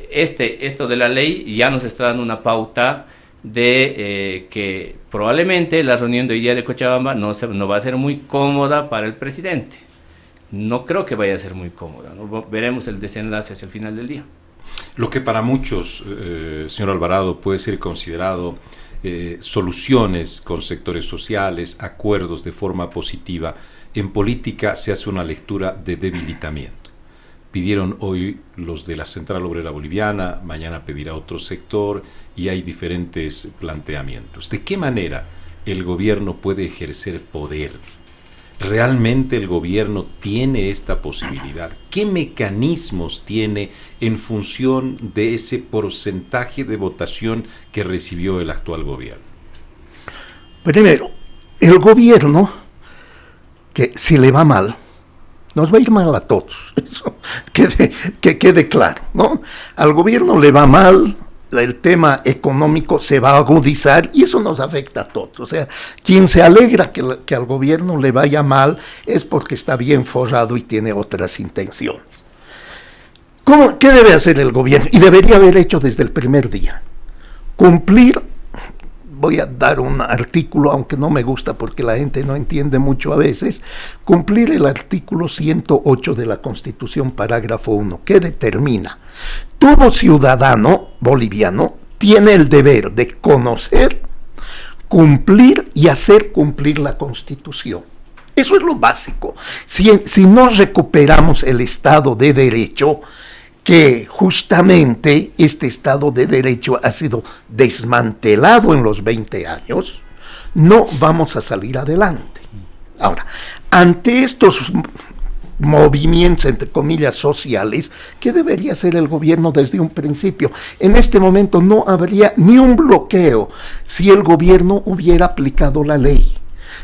esto de la ley ya nos está dando una pauta de que probablemente la reunión de hoy día de Cochabamba no va a ser muy cómoda para el presidente. No creo que vaya a ser muy cómoda, ¿no? Veremos el desenlace hacia el final del día. Lo que para muchos, señor Alvarado, puede ser considerado soluciones con sectores sociales, acuerdos de forma positiva, en política se hace una lectura de debilitamiento. Pidieron hoy los de la Central Obrera Boliviana, mañana pedirá otro sector, y hay diferentes planteamientos. ¿De qué manera el gobierno puede ejercer poder? ¿Realmente el gobierno tiene esta posibilidad? ¿Qué mecanismos tiene en función de ese porcentaje de votación que recibió el actual gobierno? Primero, el gobierno, que si le va mal, nos va a ir mal a todos. Eso que quede claro, ¿no? Al gobierno le va mal, el tema económico se va a agudizar y eso nos afecta a todos. O sea, quien se alegra que al gobierno le vaya mal es porque está bien forrado y tiene otras intenciones. ¿Qué debe hacer el gobierno? Y debería haber hecho desde el primer día. Cumplir voy a dar un artículo, aunque no me gusta porque la gente no entiende mucho a veces, cumplir el artículo 108 de la Constitución, parágrafo 1, que determina: todo ciudadano boliviano tiene el deber de conocer, cumplir y hacer cumplir la Constitución. Eso es lo básico. Si no recuperamos el Estado de Derecho, que justamente este Estado de Derecho ha sido desmantelado en los 20 años, no vamos a salir adelante. Ahora, ante estos movimientos, entre comillas, sociales, ¿qué debería hacer el gobierno desde un principio? En este momento no habría ni un bloqueo si el gobierno hubiera aplicado la ley.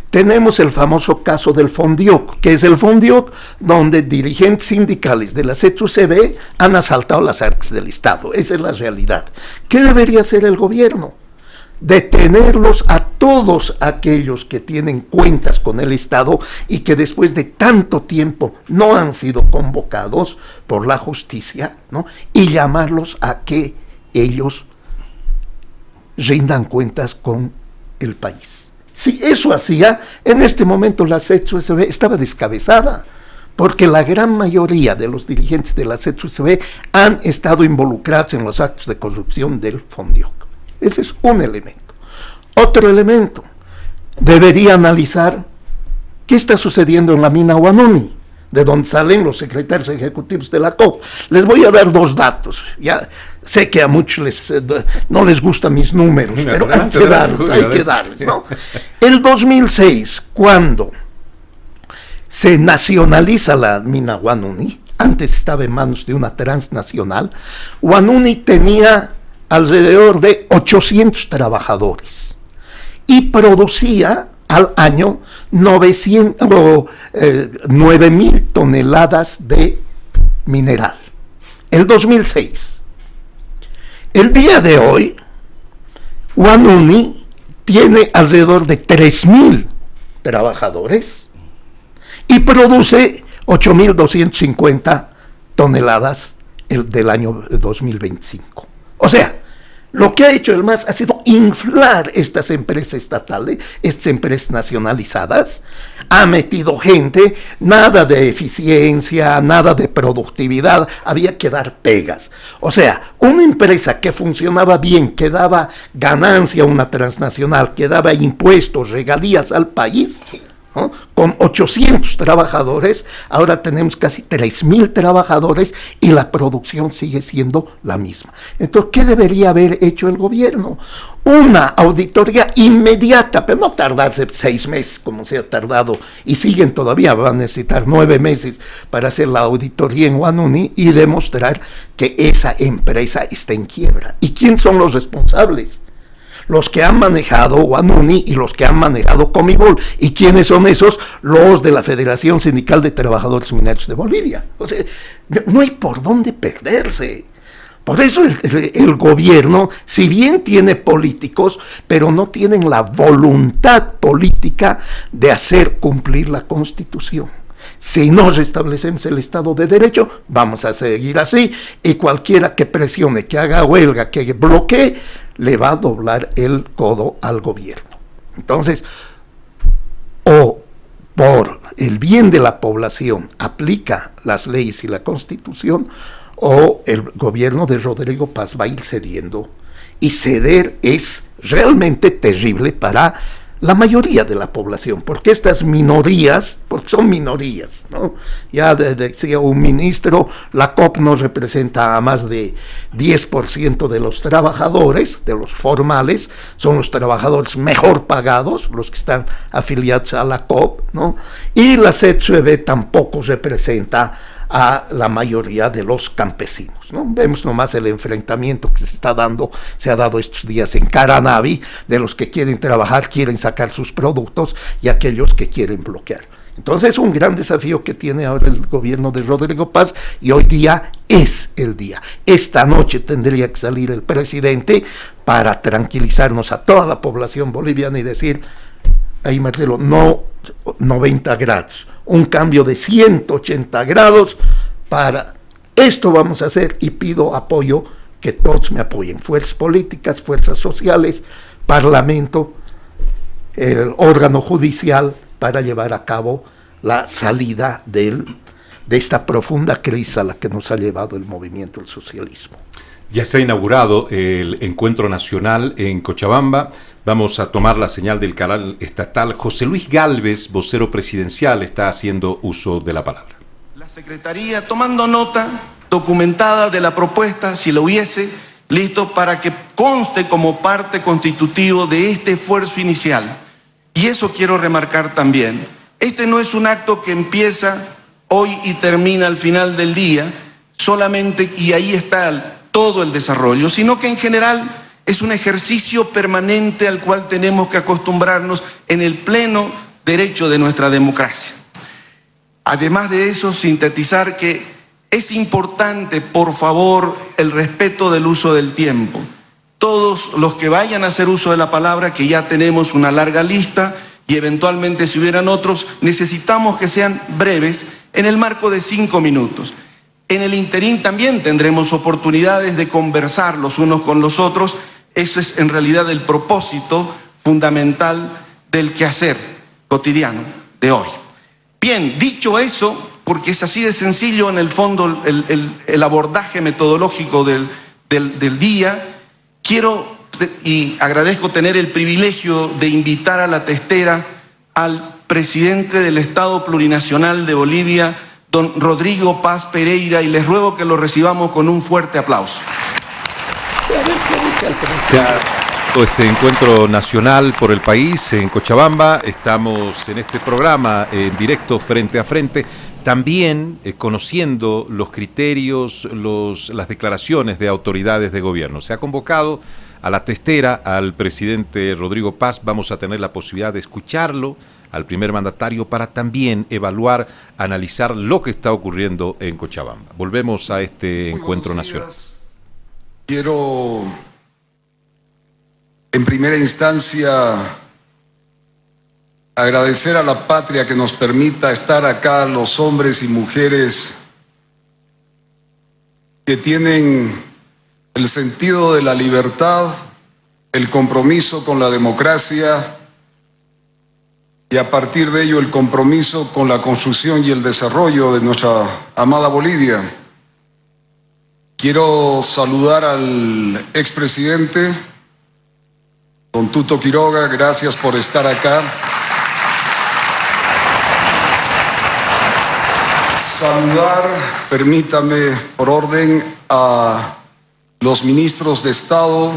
Tenemos el famoso caso del Fondioc, que es el Fondioc donde dirigentes sindicales de la CETUCB han asaltado las arcas del Estado. Esa es la realidad. ¿Qué debería hacer el gobierno? Detenerlos a todos aquellos que tienen cuentas con el Estado y que después de tanto tiempo no han sido convocados por la justicia, ¿no? Y llamarlos a que ellos rindan cuentas con el país. Si eso hacía, en este momento la CETUCB estaba descabezada, porque la gran mayoría de los dirigentes de la CETUCB han estado involucrados en los actos de corrupción del Fondioc. Ese es un elemento. Otro elemento, debería analizar qué está sucediendo en la mina Huanuni, de donde salen los secretarios ejecutivos de la COP. Les voy a dar 2 datos. Ya sé que a muchos no les gustan mis números, pero hay que darles, ¿no? El 2006, cuando se nacionaliza la mina Huanuni, antes estaba en manos de una transnacional, Huanuni tenía alrededor de 800 trabajadores y producía al año 9.000 toneladas de mineral. El 2006. El día de hoy, Huanuni tiene alrededor de 3.000 trabajadores y produce 8.250 toneladas del año 2025. O sea, lo que ha hecho el MAS ha sido inflar estas empresas estatales, estas empresas nacionalizadas, ha metido gente, nada de eficiencia, nada de productividad, había que dar pegas. O sea, una empresa que funcionaba bien, que daba ganancia a una transnacional, que daba impuestos, regalías al país, ¿no? Con 800 trabajadores, ahora tenemos casi 3.000 trabajadores y la producción sigue siendo la misma. Entonces, ¿qué debería haber hecho el gobierno? Una auditoría inmediata, pero no tardarse 6 meses como se ha tardado, y siguen todavía, van a necesitar 9 meses para hacer la auditoría en Huanuni y demostrar que esa empresa está en quiebra. ¿Y quién son los responsables? Los que han manejado Huanuni y los que han manejado Comibol. ¿Y quiénes son esos? Los de la Federación Sindical de Trabajadores Mineros de Bolivia. O sea, no hay por dónde perderse. Por eso el gobierno, si bien tiene políticos, pero no tienen la voluntad política de hacer cumplir la Constitución. Si no restablecemos el Estado de Derecho, vamos a seguir así, y cualquiera que presione, que haga huelga, que bloquee, le va a doblar el codo al gobierno. Entonces, o por el bien de la población aplica las leyes y la Constitución, o el gobierno de Rodrigo Paz va a ir cediendo, y ceder es realmente terrible para la mayoría de la población, porque estas minorías, porque son minorías, ¿no? Ya decía un ministro, la COP no representa a más de 10% de los trabajadores, de los formales, son los trabajadores mejor pagados, los que están afiliados a la COP, ¿no? Y la CETUCB tampoco representa a la mayoría de los campesinos, ¿no? Vemos nomás el enfrentamiento que se ha dado estos días en Caranavi, de los que quieren trabajar, quieren sacar sus productos, y aquellos que quieren bloquear. Entonces es un gran desafío que tiene ahora el gobierno de Rodrigo Paz, y hoy día es el día. Esta noche tendría que salir el presidente para tranquilizarnos a toda la población boliviana y decir: ahí, Marcelo, no 90 grados, un cambio de 180 grados, para esto vamos a hacer, y pido apoyo, que todos me apoyen, fuerzas políticas, fuerzas sociales, Parlamento, el órgano judicial, para llevar a cabo la salida de esta profunda crisis a la que nos ha llevado el movimiento del socialismo. Ya se ha inaugurado el encuentro nacional en Cochabamba. Vamos a tomar la señal del canal estatal. José Luis Gálvez, vocero presidencial, está haciendo uso de la palabra. La Secretaría, tomando nota documentada de la propuesta, si lo hubiese, listo para que conste como parte constitutivo de este esfuerzo inicial. Y eso quiero remarcar también. Este no es un acto que empieza hoy y termina al final del día, solamente, y ahí está todo el desarrollo, sino que en general es un ejercicio permanente al cual tenemos que acostumbrarnos en el pleno derecho de nuestra democracia. Además de eso, sintetizar que es importante, por favor, el respeto del uso del tiempo. Todos los que vayan a hacer uso de la palabra, que ya tenemos una larga lista, y eventualmente si hubieran otros, necesitamos que sean breves en el marco de 5 minutos. En el interín también tendremos oportunidades de conversar los unos con los otros. Eso es en realidad el propósito fundamental del quehacer cotidiano de hoy. Bien, dicho eso, porque es así de sencillo en el fondo el abordaje metodológico del día, quiero y agradezco tener el privilegio de invitar a la testera al presidente del Estado Plurinacional de Bolivia, don Rodrigo Paz Pereira, y les ruego que lo recibamos con un fuerte aplauso. Se ha dado este encuentro nacional por el país en Cochabamba. Estamos en este programa en directo frente a frente, también conociendo los criterios, las declaraciones de autoridades de gobierno. Se ha convocado a la testera al presidente Rodrigo Paz. Vamos a tener la posibilidad de escucharlo, al primer mandatario, para también evaluar, analizar lo que está ocurriendo en Cochabamba. Volvemos a este encuentro nacional. Quiero, en primera instancia, agradecer a la patria que nos permita estar acá, los hombres y mujeres que tienen el sentido de la libertad, el compromiso con la democracia, y a partir de ello el compromiso con la construcción y el desarrollo de nuestra amada Bolivia. Quiero saludar al expresidente, don Tuto Quiroga, gracias por estar acá. Saludar, permítame, por orden, a los ministros de Estado,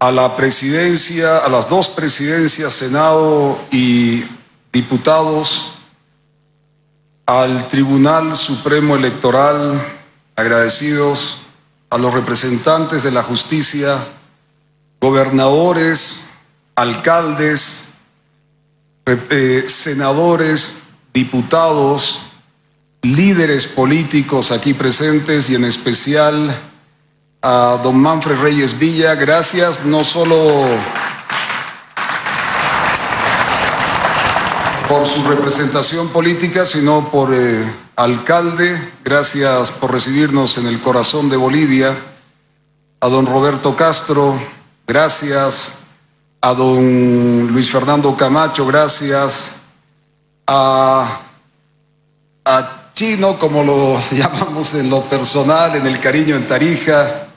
a la presidencia, a las dos presidencias, Senado y diputados, al Tribunal Supremo Electoral, agradecidos, a los representantes de la justicia, gobernadores, alcaldes, senadores, diputados, líderes políticos aquí presentes, y en especial a don Manfred Reyes Villa. Gracias no solo por su representación política, sino por alcalde. Gracias por recibirnos en el corazón de Bolivia. A don Roberto Castro, gracias. A don Luis Fernando Camacho, gracias. A Chino, como lo llamamos en lo personal, en el cariño, en Tarija.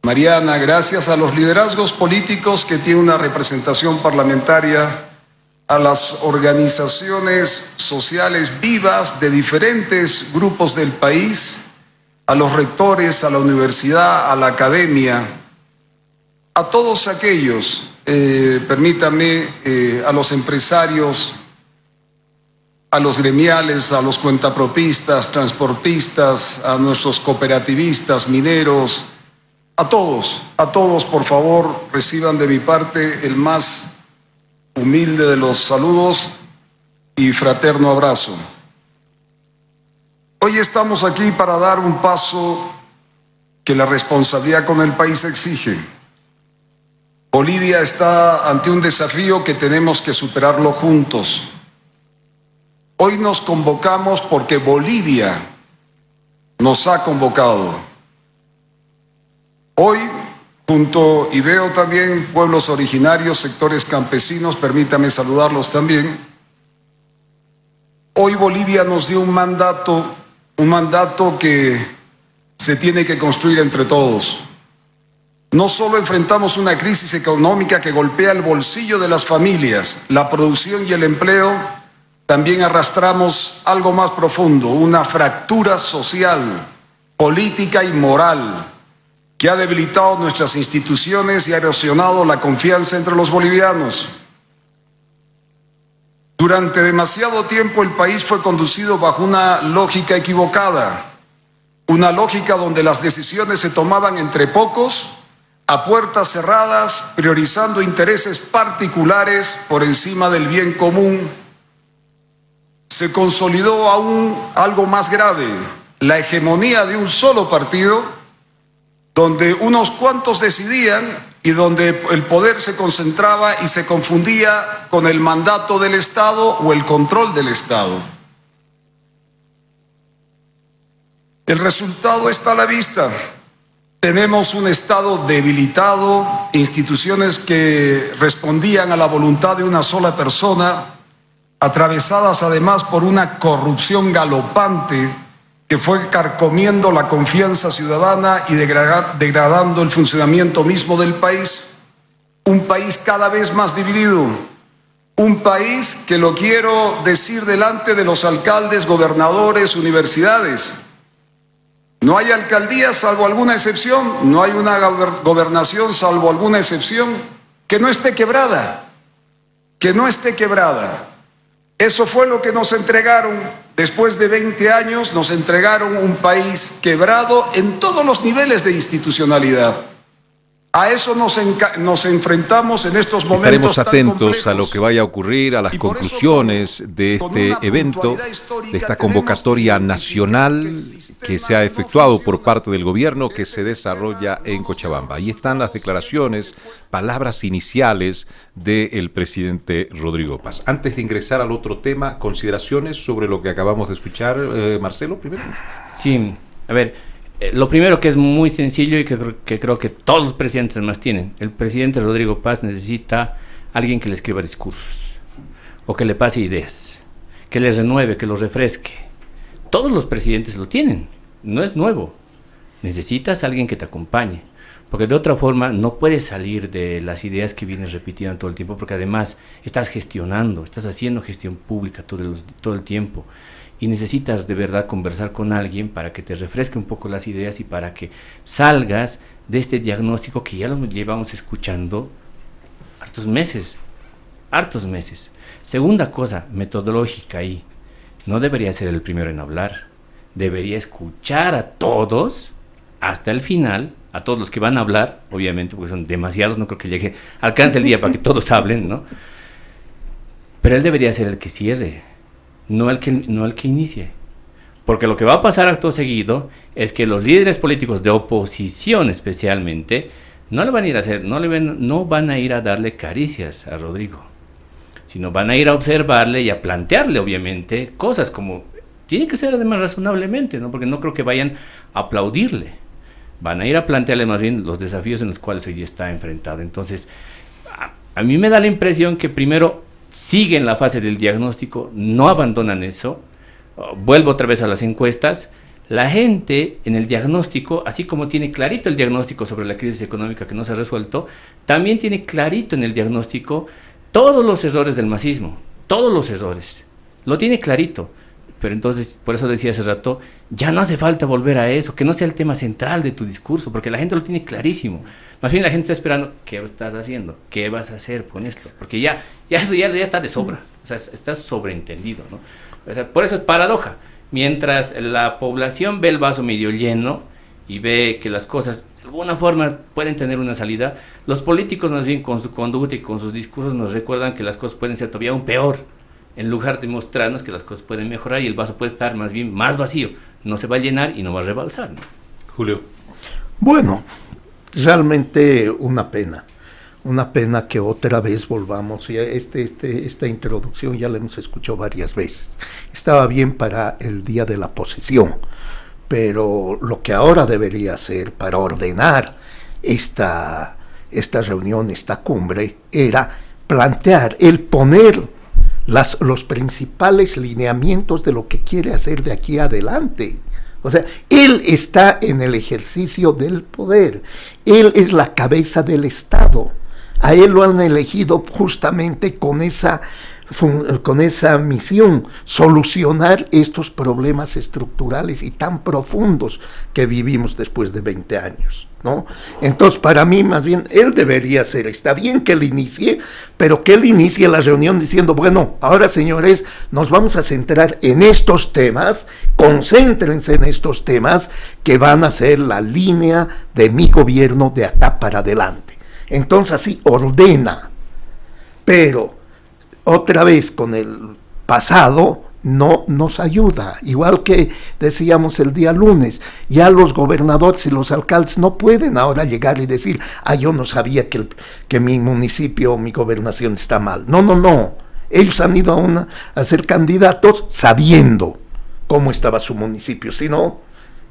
Mariana, gracias a los liderazgos políticos que tienen una representación parlamentaria, a las organizaciones sociales vivas de diferentes grupos del país, a los rectores, a la universidad, a la academia, a todos aquellos, permítame, a los empresarios, a los gremiales, a los cuentapropistas, transportistas, a nuestros cooperativistas, mineros, a todos, por favor, reciban de mi parte el más humilde de los saludos y fraterno abrazo. Hoy estamos aquí para dar un paso que la responsabilidad con el país exige. Bolivia está ante un desafío que tenemos que superarlo juntos. Hoy nos convocamos porque Bolivia nos ha convocado. Hoy, junto, y veo también pueblos originarios, sectores campesinos, permítame saludarlos también. Hoy Bolivia nos dio un mandato que se tiene que construir entre todos. No solo enfrentamos una crisis económica que golpea el bolsillo de las familias, la producción y el empleo, también arrastramos algo más profundo, una fractura social, política y moral que ha debilitado nuestras instituciones y ha erosionado la confianza entre los bolivianos. Durante demasiado tiempo el país fue conducido bajo una lógica equivocada, una lógica donde las decisiones se tomaban entre pocos, a puertas cerradas, priorizando intereses particulares por encima del bien común. Se consolidó aún algo más grave, la hegemonía de un solo partido, donde unos cuantos decidían y donde el poder se concentraba y se confundía con el mandato del Estado o el control del Estado. El resultado está a la vista. Tenemos un Estado debilitado, instituciones que respondían a la voluntad de una sola persona, atravesadas además por una corrupción galopante que fue carcomiendo la confianza ciudadana y degradando el funcionamiento mismo del país. Un país cada vez más dividido, un país que lo quiero decir delante de los alcaldes, gobernadores, universidades. No hay alcaldía salvo alguna excepción, no hay una gobernación salvo alguna excepción que no esté quebrada, Eso fue lo que nos entregaron. Después de 20 años nos entregaron un país quebrado en todos los niveles de institucionalidad. A eso nos enfrentamos en estos momentos. Estaremos tan atentos complejos. a lo que vaya a ocurrir, a las conclusiones de este evento, de esta convocatoria nacional que se ha efectuado por parte del gobierno que se desarrolla en Cochabamba. Ahí están las declaraciones, palabras iniciales del presidente Rodrigo Paz. Antes de ingresar al otro tema, consideraciones sobre lo que acabamos de escuchar, Marcelo, primero. Sí, a ver. Lo primero que es muy sencillo y que creo que todos los presidentes más tienen. El presidente Rodrigo Paz necesita alguien que le escriba discursos o que le pase ideas, que le renueve, que lo refresque. Todos los presidentes lo tienen, no es nuevo. Necesitas alguien que te acompañe, porque de otra forma no puedes salir de las ideas que vienes repitiendo todo el tiempo, porque además estás gestionando, estás haciendo gestión pública todo el tiempo. Y necesitas de verdad conversar con alguien para que te refresque un poco las ideas y para que salgas de este diagnóstico que ya lo llevamos escuchando hartos meses. Segunda cosa, metodológica ahí. No debería ser el primero en hablar. Debería escuchar a todos hasta el final, a todos los que van a hablar, obviamente, porque son demasiados, no creo que alcance el día para que todos hablen, ¿no? Pero él debería ser el que cierre. No el que inicie, porque lo que va a pasar acto seguido es que los líderes políticos de oposición especialmente no van a ir a darle caricias a Rodrigo, sino van a ir a observarle y a plantearle obviamente cosas como tiene que ser además razonablemente, ¿no? Porque no creo que vayan a aplaudirle, van a ir a plantearle más bien los desafíos en los cuales hoy día está enfrentado. Entonces a mí me da la impresión que primero siguen la fase del diagnóstico, no abandonan eso. Vuelvo otra vez a las encuestas. La gente en el diagnóstico, así como tiene clarito el diagnóstico sobre la crisis económica que no se ha resuelto, también tiene clarito en el diagnóstico todos los errores del masismo, todos los errores, lo tiene clarito. Pero entonces, por eso decía hace rato, ya no hace falta volver a eso, que no sea el tema central de tu discurso, porque la gente lo tiene clarísimo. Más bien la gente está esperando, ¿qué estás haciendo? ¿Qué vas a hacer con esto? Porque ya eso ya está de sobra, o sea, está sobreentendido, ¿no? O sea, por eso es paradoja. Mientras la población ve el vaso medio lleno y ve que las cosas de alguna forma pueden tener una salida, los políticos más bien con su conducta y con sus discursos nos recuerdan que las cosas pueden ser todavía aún peor, en lugar de mostrarnos que las cosas pueden mejorar y el vaso puede estar más bien más vacío, no se va a llenar y no va a rebalsar, ¿no? Julio. Bueno, realmente una pena que otra vez volvamos. Esta introducción ya la hemos escuchado varias veces. Estaba bien para el día de la posesión, pero lo que ahora debería ser para ordenar esta reunión, esta cumbre, era plantear, el poner los principales lineamientos de lo que quiere hacer de aquí adelante. O sea, él está en el ejercicio del poder, él es la cabeza del Estado, a él lo han elegido justamente con esa misión, solucionar estos problemas estructurales y tan profundos que vivimos después de 20 años, ¿no? Entonces, para mí, más bien, él debería ser, está bien que él inicie, pero que él inicie la reunión diciendo, bueno, ahora señores, nos vamos a centrar en estos temas, concéntrense en estos temas que van a ser la línea de mi gobierno de acá para adelante. Entonces, así ordena, pero otra vez con el pasado no nos ayuda, igual que decíamos el día lunes, ya los gobernadores y los alcaldes no pueden ahora llegar y decir, yo no sabía que mi municipio o mi gobernación está mal. No, ellos han ido a ser candidatos sabiendo cómo estaba su municipio, sino,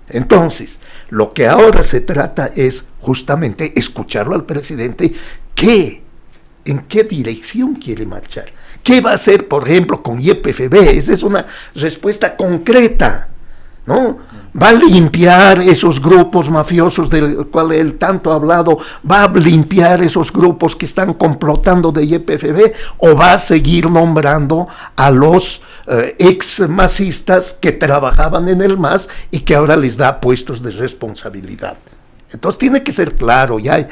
entonces, lo que ahora se trata es justamente escucharlo al presidente, en qué dirección quiere marchar. ¿Qué va a hacer, por ejemplo, con YPFB? Esa es una respuesta concreta, ¿no? ¿Va a limpiar esos grupos mafiosos del cual él tanto ha hablado? ¿Va a limpiar esos grupos que están complotando de YPFB? ¿O va a seguir nombrando a los ex-masistas que trabajaban en el MAS y que ahora les da puestos de responsabilidad? Entonces tiene que ser claro, ya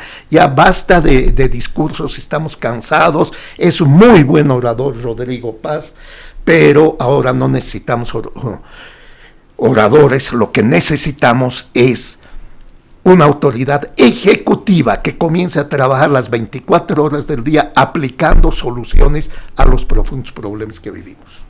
basta de discursos, estamos cansados. Es un muy buen orador Rodrigo Paz, pero ahora no necesitamos oradores, lo que necesitamos es una autoridad ejecutiva que comience a trabajar las 24 horas del día aplicando soluciones a los profundos problemas que vivimos.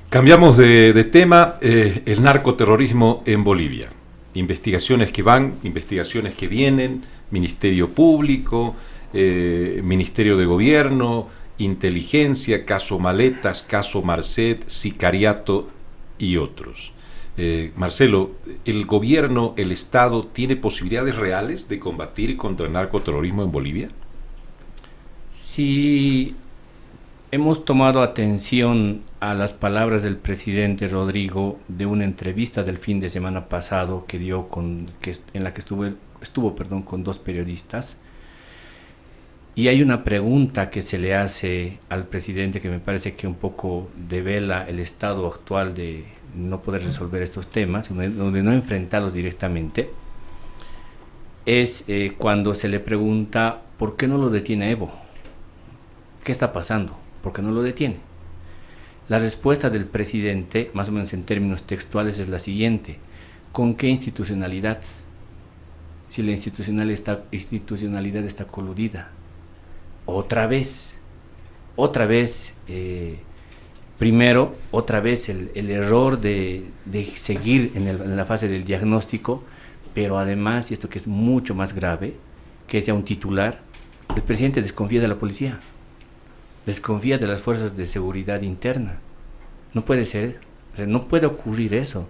Cambiamos de tema, el narcoterrorismo en Bolivia. Investigaciones que van, investigaciones que vienen, Ministerio Público, Ministerio de Gobierno, Inteligencia, caso Maletas, caso Marcet, Sicariato y otros. Marcelo, ¿el gobierno, el Estado, tiene posibilidades reales de combatir contra el narcoterrorismo en Bolivia? Sí. Hemos tomado atención a las palabras del presidente Rodrigo de una entrevista del fin de semana pasado que dio en la que estuvo con 2 periodistas, y hay una pregunta que se le hace al presidente que me parece que un poco devela el estado actual de no poder resolver estos temas, donde no enfrentarlos directamente. Es cuando se le pregunta ¿por qué no lo detiene Evo? ¿Qué está pasando? ¿Por qué no lo detiene? La respuesta del presidente, más o menos en términos textuales, es la siguiente: ¿con qué institucionalidad? Si la institucionalidad está coludida. Otra vez, primero, otra vez el error de seguir en la fase del diagnóstico, pero además, y esto que es mucho más grave, que sea un titular, el presidente desconfía de la policía. Desconfía de las fuerzas de seguridad interna. No puede ser, no puede ocurrir eso.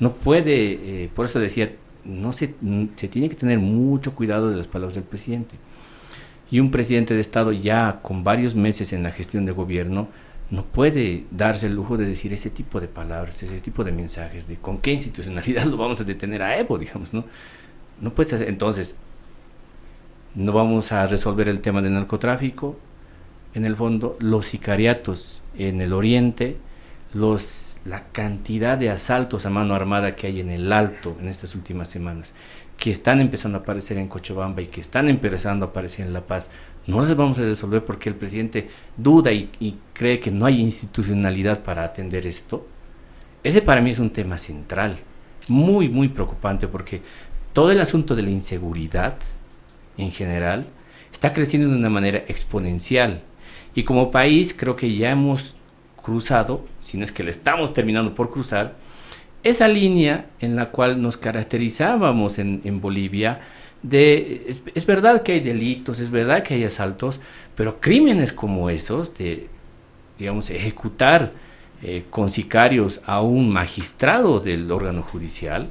No puede, por eso decía, se tiene que tener mucho cuidado de las palabras del presidente. Y un presidente de Estado ya con varios meses en la gestión de gobierno no puede darse el lujo de decir ese tipo de palabras, ese tipo de mensajes, de con qué institucionalidad lo vamos a detener a Evo, digamos, ¿no? No puede ser. Entonces, no vamos a resolver el tema del narcotráfico. En el fondo, los sicariatos en el oriente, la cantidad de asaltos a mano armada que hay en el Alto en estas últimas semanas, que están empezando a aparecer en Cochabamba y que están empezando a aparecer en La Paz, no los vamos a resolver porque el presidente duda y cree que no hay institucionalidad para atender esto. Ese para mí es un tema central, muy, muy preocupante, porque todo el asunto de la inseguridad en general está creciendo de una manera exponencial. Y como país creo que ya hemos cruzado, si no es que le estamos terminando por cruzar, esa línea en la cual nos caracterizábamos en Bolivia. Es verdad que hay delitos, es verdad que hay asaltos, pero crímenes como esos, de, digamos, ejecutar con sicarios a un magistrado del órgano judicial,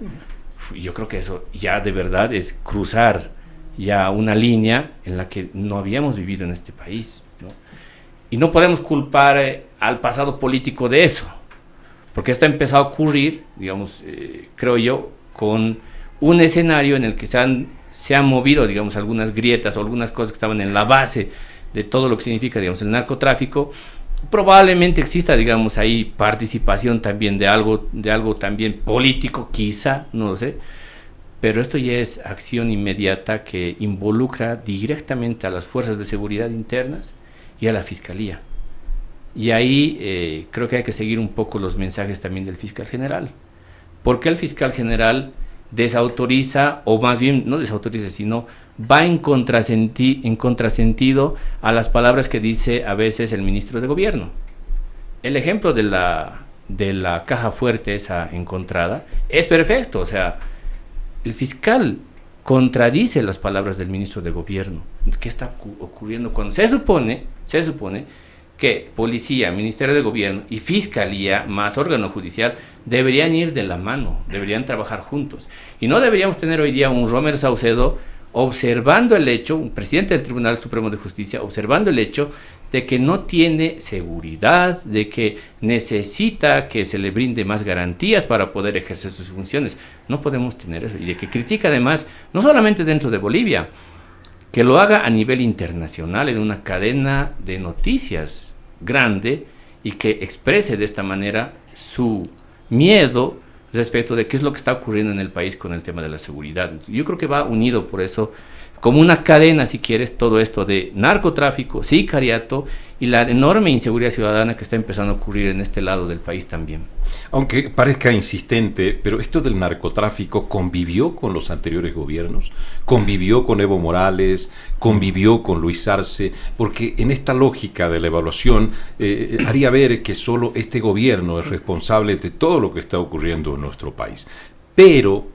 yo creo que eso ya de verdad es cruzar ya una línea en la que no habíamos vivido en este país, ¿no? Y no podemos culpar al pasado político de eso, porque esto ha empezado a ocurrir, digamos, creo yo, con un escenario en el que se han movido, digamos, algunas grietas o algunas cosas que estaban en la base de todo lo que significa, digamos, el narcotráfico. Probablemente exista, digamos, ahí participación también de algo también político, quizá, no lo sé, pero esto ya es acción inmediata que involucra directamente a las fuerzas de seguridad internas y a la fiscalía. Y ahí creo que hay que seguir un poco los mensajes también del fiscal general, porque el fiscal general desautoriza, o más bien no desautoriza, sino va en contrasentido a las palabras que dice a veces el ministro de gobierno. El ejemplo de la caja fuerte esa encontrada es perfecto, o sea, el fiscal contradice las palabras del ministro de gobierno. ¿Qué está ocurriendo cuando se supone que policía, ministerio de gobierno y fiscalía más órgano judicial deberían ir de la mano, deberían trabajar juntos? Y no deberíamos tener hoy día un Romer Saucedo observando el hecho, un presidente del Tribunal Supremo de Justicia, observando el hecho de que no tiene seguridad, de que necesita que se le brinde más garantías para poder ejercer sus funciones. No podemos tener eso. Y de que critica además, no solamente dentro de Bolivia, que lo haga a nivel internacional, en una cadena de noticias grande, y que exprese de esta manera su miedo respecto de qué es lo que está ocurriendo en el país con el tema de la seguridad. Yo creo que va unido por eso, como una cadena, si quieres, todo esto de narcotráfico, sicariato y la enorme inseguridad ciudadana que está empezando a ocurrir en este lado del país también. Aunque parezca insistente, pero esto del narcotráfico convivió con los anteriores gobiernos, convivió con Evo Morales, convivió con Luis Arce, porque en esta lógica de la evaluación haría ver que solo este gobierno es responsable de todo lo que está ocurriendo en nuestro país. Pero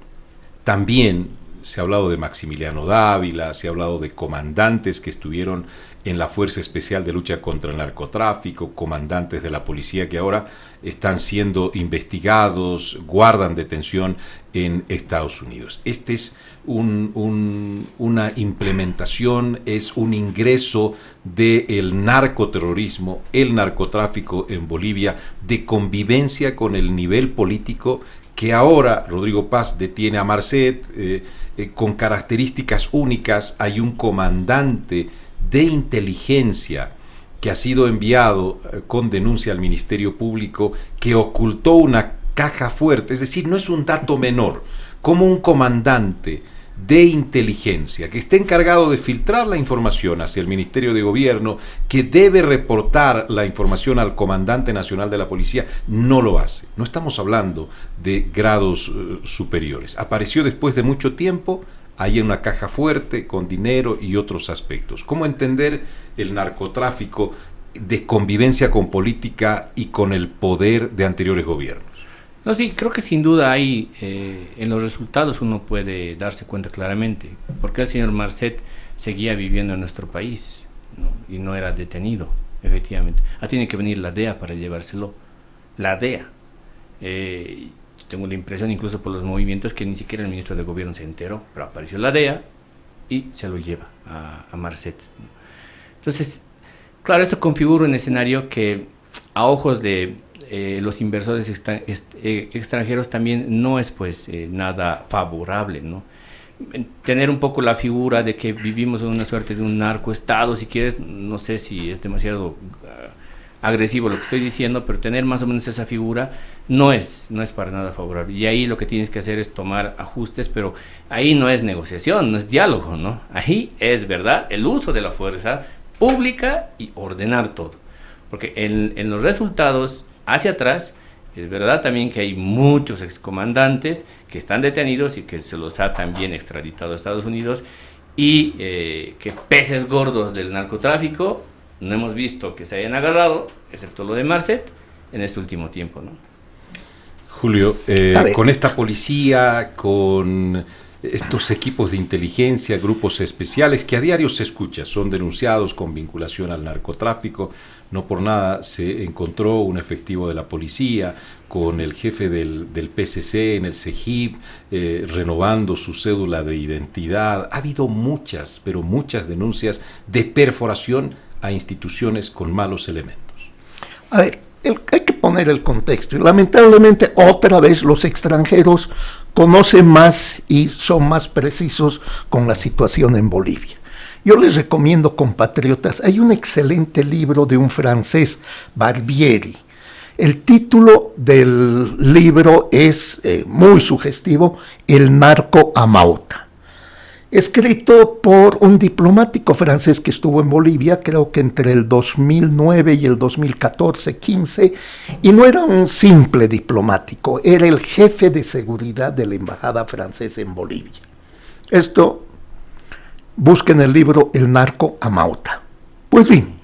también se ha hablado de Maximiliano Dávila, se ha hablado de comandantes que estuvieron en la Fuerza Especial de Lucha contra el Narcotráfico, comandantes de la policía que ahora están siendo investigados, guardan detención en Estados Unidos. Este es una implementación, es un ingreso del narcoterrorismo, el narcotráfico en Bolivia, de convivencia con el nivel político que ahora Rodrigo Paz detiene a Marcet, con características únicas. Hay un comandante de inteligencia que ha sido enviado con denuncia al Ministerio Público, que ocultó una caja fuerte, es decir, no es un dato menor, como un comandante de inteligencia que esté encargado de filtrar la información hacia el Ministerio de Gobierno, que debe reportar la información al comandante nacional de la policía, no lo hace. No estamos hablando de grados superiores. Apareció después de mucho tiempo, hay una caja fuerte con dinero y otros aspectos. ¿Cómo entender el narcotráfico de convivencia con política y con el poder de anteriores gobiernos? No, sí, creo que sin duda hay, en los resultados uno puede darse cuenta claramente, porque el señor Marcet seguía viviendo en nuestro país, ¿no? Y no era detenido, efectivamente. Tiene que venir la DEA para llevárselo. La DEA. Tengo la impresión, incluso por los movimientos, que ni siquiera el ministro de Gobierno se enteró, pero apareció la DEA y se lo lleva a Marcet, ¿no? Entonces, claro, esto configura un escenario que a ojos de los inversores extranjeros también no es pues nada favorable, ¿no? Tener un poco la figura de que vivimos en una suerte de un narcoestado, si quieres, no sé si es demasiado agresivo lo que estoy diciendo, pero tener más o menos esa figura no es para nada favorable. Y ahí lo que tienes que hacer es tomar ajustes, pero ahí no es negociación, no es diálogo, ¿no? Ahí es, ¿verdad?, el uso de la fuerza pública y ordenar todo. Porque en los resultados hacia atrás, es verdad también que hay muchos excomandantes que están detenidos y que se los ha también extraditado a Estados Unidos, y que peces gordos del narcotráfico no hemos visto que se hayan agarrado, excepto lo de Marcet, en este último tiempo, ¿no? Julio, con esta policía, con estos equipos de inteligencia, grupos especiales que a diario se escucha, son denunciados con vinculación al narcotráfico, no por nada se encontró un efectivo de la policía con el jefe del PCC en el CEGIP, renovando su cédula de identidad. Ha habido muchas, pero muchas denuncias de perforación a instituciones con malos elementos. A ver, hay que poner el contexto, y lamentablemente otra vez los extranjeros conocen más y son más precisos con la situación en Bolivia. Yo les recomiendo, compatriotas, hay un excelente libro de un francés, Barbieri. El título del libro es muy sugestivo, El narco Amauta, escrito por un diplomático francés que estuvo en Bolivia, creo que entre el 2009 y el 2014-15, y no era un simple diplomático, era el jefe de seguridad de la embajada francesa en Bolivia. Esto, busquen el libro El narco Amauta. Pues bien,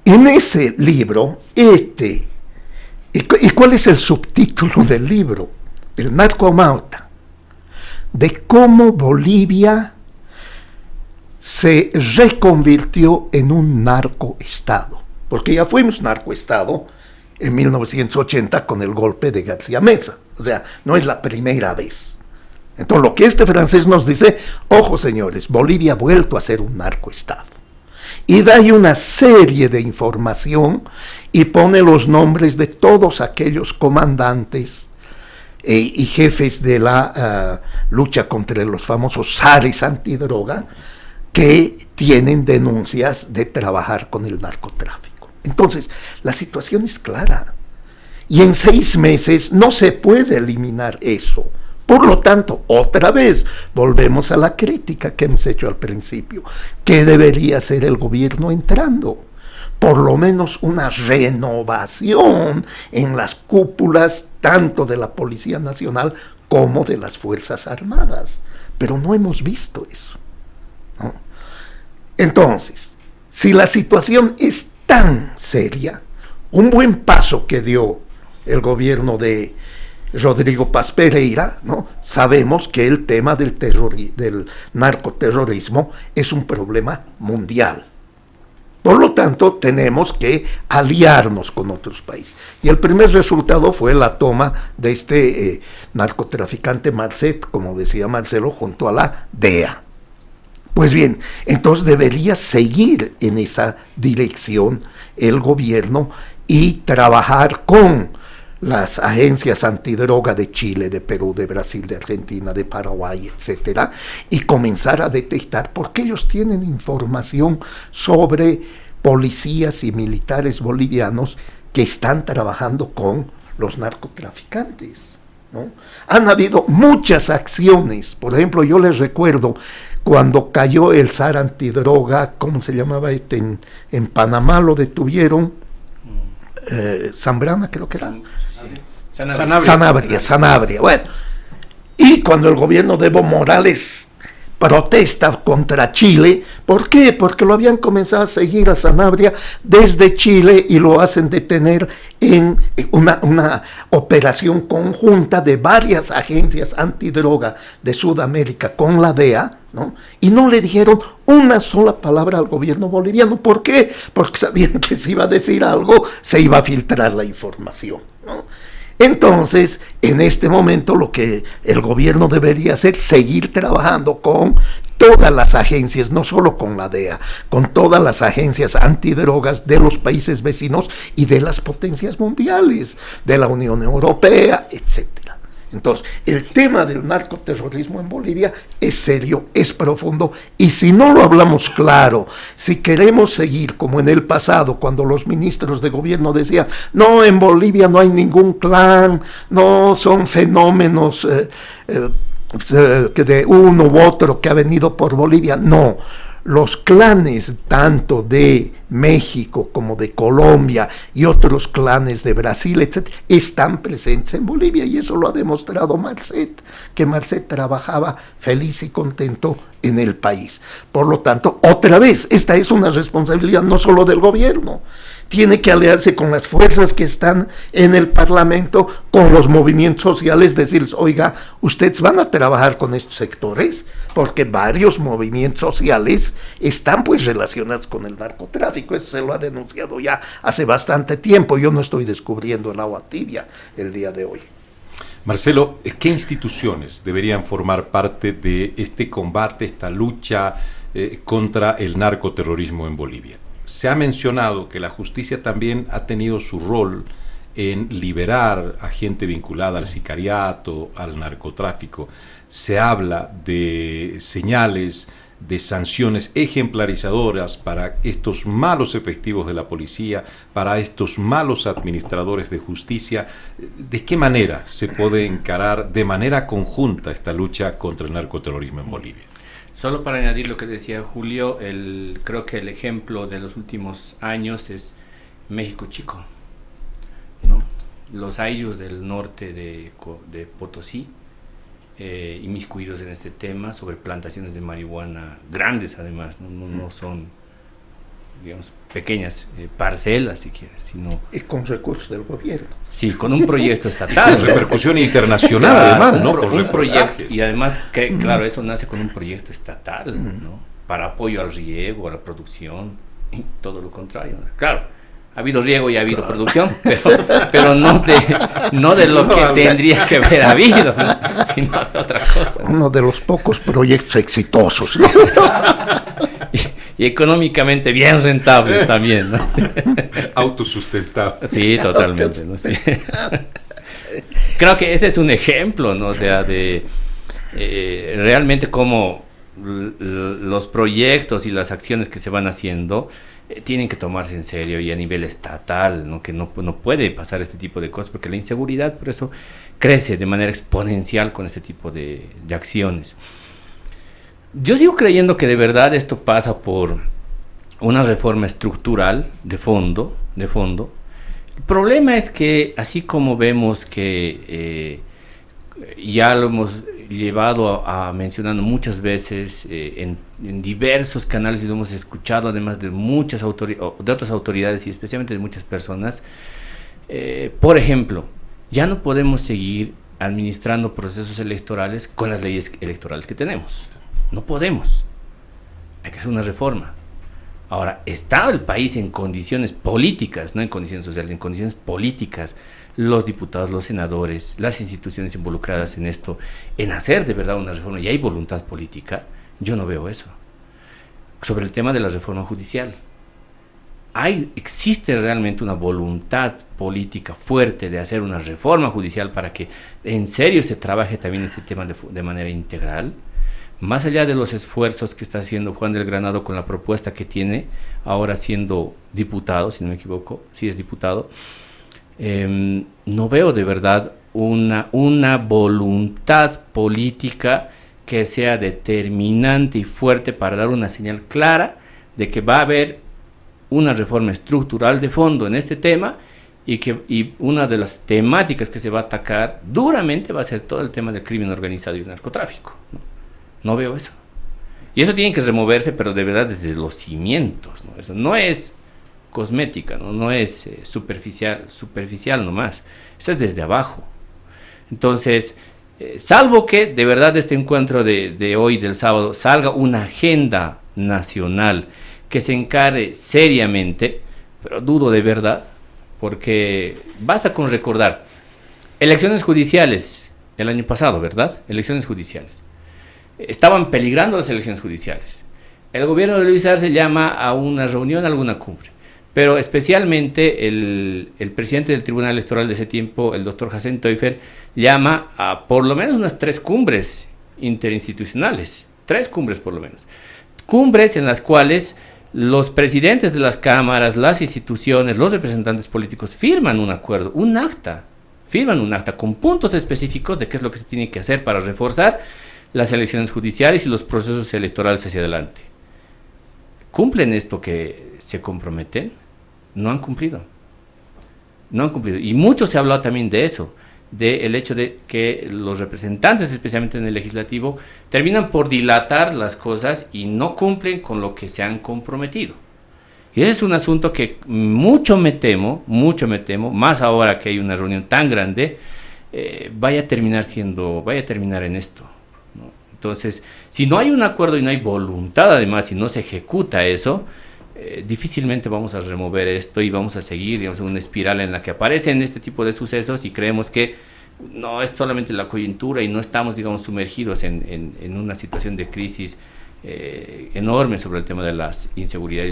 en ese libro, ¿y cuál es el subtítulo del libro? El narco Amauta, de cómo Bolivia se reconvirtió en un narcoestado, porque ya fuimos narcoestado en 1980 con el golpe de García Meza, o sea, no es la primera vez. Entonces lo que este francés nos dice, ojo señores, Bolivia ha vuelto a ser un narcoestado, y da ahí una serie de información y pone los nombres de todos aquellos comandantes y jefes de la lucha contra los famosos zares antidroga que tienen denuncias de trabajar con el narcotráfico. Entonces, la situación es clara. Y en 6 meses no se puede eliminar eso. Por lo tanto, otra vez, volvemos a la crítica que hemos hecho al principio. ¿Qué debería hacer el gobierno entrando? Por lo menos una renovación en las cúpulas tanto de la Policía Nacional como de las Fuerzas Armadas. Pero no hemos visto eso, ¿no? Entonces, si la situación es tan seria, un buen paso que dio el gobierno de Rodrigo Paz Pereira, ¿no? Sabemos que el tema del narcoterrorismo es un problema mundial. Por lo tanto, tenemos que aliarnos con otros países. Y el primer resultado fue la toma de este narcotraficante Marcet, como decía Marcelo, junto a la DEA. Pues bien, entonces debería seguir en esa dirección el gobierno y trabajar con las agencias antidroga de Chile, de Perú, de Brasil, de Argentina, de Paraguay, etcétera, y comenzar a detectar, porque ellos tienen información sobre policías y militares bolivianos que están trabajando con los narcotraficantes, ¿no? Han habido muchas acciones. Por ejemplo, yo les recuerdo cuando cayó el zar antidroga, ¿cómo se llamaba en Panamá? Lo detuvieron, Zambrana creo que era. Sanabria. Bueno, y cuando el gobierno de Evo Morales protesta contra Chile, ¿por qué? Porque lo habían comenzado a seguir a Sanabria desde Chile y lo hacen detener en una operación conjunta de varias agencias antidroga de Sudamérica con la DEA, ¿no? Y no le dijeron una sola palabra al gobierno boliviano. ¿Por qué? Porque sabían que si iba a decir algo, se iba a filtrar la información, ¿no? Entonces, en este momento lo que el gobierno debería hacer es seguir trabajando con todas las agencias, no solo con la DEA, con todas las agencias antidrogas de los países vecinos y de las potencias mundiales, de la Unión Europea, etcétera. Entonces, el tema del narcoterrorismo en Bolivia es serio, es profundo, y si no lo hablamos claro, si queremos seguir como en el pasado, cuando los ministros de gobierno decían, no, en Bolivia no hay ningún clan, no son fenómenos de uno u otro que ha venido por Bolivia, no. Los clanes tanto de México como de Colombia y otros clanes de Brasil, etc., están presentes en Bolivia, y eso lo ha demostrado Marcet, que Marcet trabajaba feliz y contento en el país. Por lo tanto, otra vez, esta es una responsabilidad no solo del gobierno, tiene que aliarse con las fuerzas que están en el Parlamento, con los movimientos sociales, decirles, oiga, ustedes van a trabajar con estos sectores, porque varios movimientos sociales están pues relacionados con el narcotráfico. Eso se lo ha denunciado ya hace bastante tiempo. Yo no estoy descubriendo el agua tibia el día de hoy. Marcelo, ¿qué instituciones deberían formar parte de este combate, esta lucha contra el narcoterrorismo en Bolivia? Se ha mencionado que la justicia también ha tenido su rol en liberar a gente vinculada al sicariato, al narcotráfico. Se habla de señales, de sanciones ejemplarizadoras para estos malos efectivos de la policía, para estos malos administradores de justicia. ¿De qué manera se puede encarar de manera conjunta esta lucha contra el narcoterrorismo en Bolivia? Solo para añadir lo que decía Julio, creo que el ejemplo de los últimos años es México Chico, ¿no? Los ayllus del norte de Potosí, inmiscuidos en este tema sobre plantaciones de marihuana grandes, además, no son, digamos, pequeñas parcelas, si quieres, sino... Y con recursos del gobierno. Sí, con un proyecto estatal. Con repercusión internacional, Claro, además, ¿no? Un proyecto, y además, que, claro, eso nace con un proyecto estatal, ¿no? Para apoyo al riego, a la producción, y todo lo contrario, ¿no? Claro, ha habido riego y ha habido producción, pero no de lo que tendría que haber habido, ¿no? Sino de otra cosa. Uno de los pocos proyectos exitosos, ¿no? Y económicamente bien rentables también, ¿no? Autosustentable. Sí, totalmente, ¿no? Sí. Creo que ese es un ejemplo, ¿no? O sea, de realmente cómo los proyectos y las acciones que se van haciendo tienen que tomarse en serio y a nivel estatal, ¿no? Que no puede pasar este tipo de cosas, porque la inseguridad por eso crece de manera exponencial con este tipo de acciones. Yo sigo creyendo que de verdad esto pasa por una reforma estructural de fondo. El problema es que, así como vemos que ya lo hemos llevado a mencionando muchas veces en diversos canales y lo hemos escuchado además de de otras autoridades y especialmente de muchas personas, por ejemplo, ya no podemos seguir administrando procesos electorales con las leyes electorales que tenemos. No podemos. Hay que hacer una reforma. Ahora, ¿está el país en condiciones políticas, no en condiciones sociales, en condiciones políticas, los diputados, los senadores, las instituciones involucradas en esto, en hacer de verdad una reforma, y hay voluntad política? Yo no veo eso. Sobre el tema de la reforma judicial, ¿existe realmente una voluntad política fuerte de hacer una reforma judicial para que en serio se trabaje también este tema de manera integral? Más allá de los esfuerzos que está haciendo Juan del Granado con la propuesta que tiene, ahora siendo diputado, si no me equivoco, sí es diputado, no veo de verdad una voluntad política que sea determinante y fuerte para dar una señal clara de que va a haber una reforma estructural de fondo en este tema y una de las temáticas que se va a atacar duramente va a ser todo el tema del crimen organizado y el narcotráfico, ¿no? No veo eso. Y eso tiene que removerse, pero de verdad desde los cimientos, ¿no? Eso no es cosmética, no es superficial nomás. Eso es desde abajo. Entonces, salvo que de verdad este encuentro de hoy, del sábado, salga una agenda nacional que se encare seriamente, pero dudo de verdad, porque basta con recordar elecciones judiciales el año pasado, ¿verdad? Elecciones judiciales. Estaban peligrando las elecciones judiciales. El gobierno de Luis Arce llama a una reunión, a alguna cumbre, pero especialmente el presidente del Tribunal Electoral de ese tiempo, el doctor Hassan Teufer, llama a por lo menos unas 3 cumbres interinstitucionales, 3 cumbres por lo menos. Cumbres en las cuales los presidentes de las cámaras, las instituciones, los representantes políticos firman un acuerdo, firman un acta con puntos específicos de qué es lo que se tiene que hacer para reforzar las elecciones judiciales y los procesos electorales hacia adelante. ¿Cumplen esto que se comprometen? No han cumplido. Y mucho se ha hablado también de eso, del hecho de que los representantes, especialmente en el legislativo, terminan por dilatar las cosas y no cumplen con lo que se han comprometido. Y ese es un asunto que mucho me temo, más ahora que hay una reunión tan grande, vaya a terminar en esto, ¿no? Entonces, si no hay un acuerdo y no hay voluntad, además, si no se ejecuta eso, difícilmente vamos a remover esto y vamos a seguir, digamos, en una espiral en la que aparecen este tipo de sucesos y creemos que no es solamente la coyuntura y no estamos, digamos, sumergidos en una situación de crisis enorme sobre el tema de la inseguridad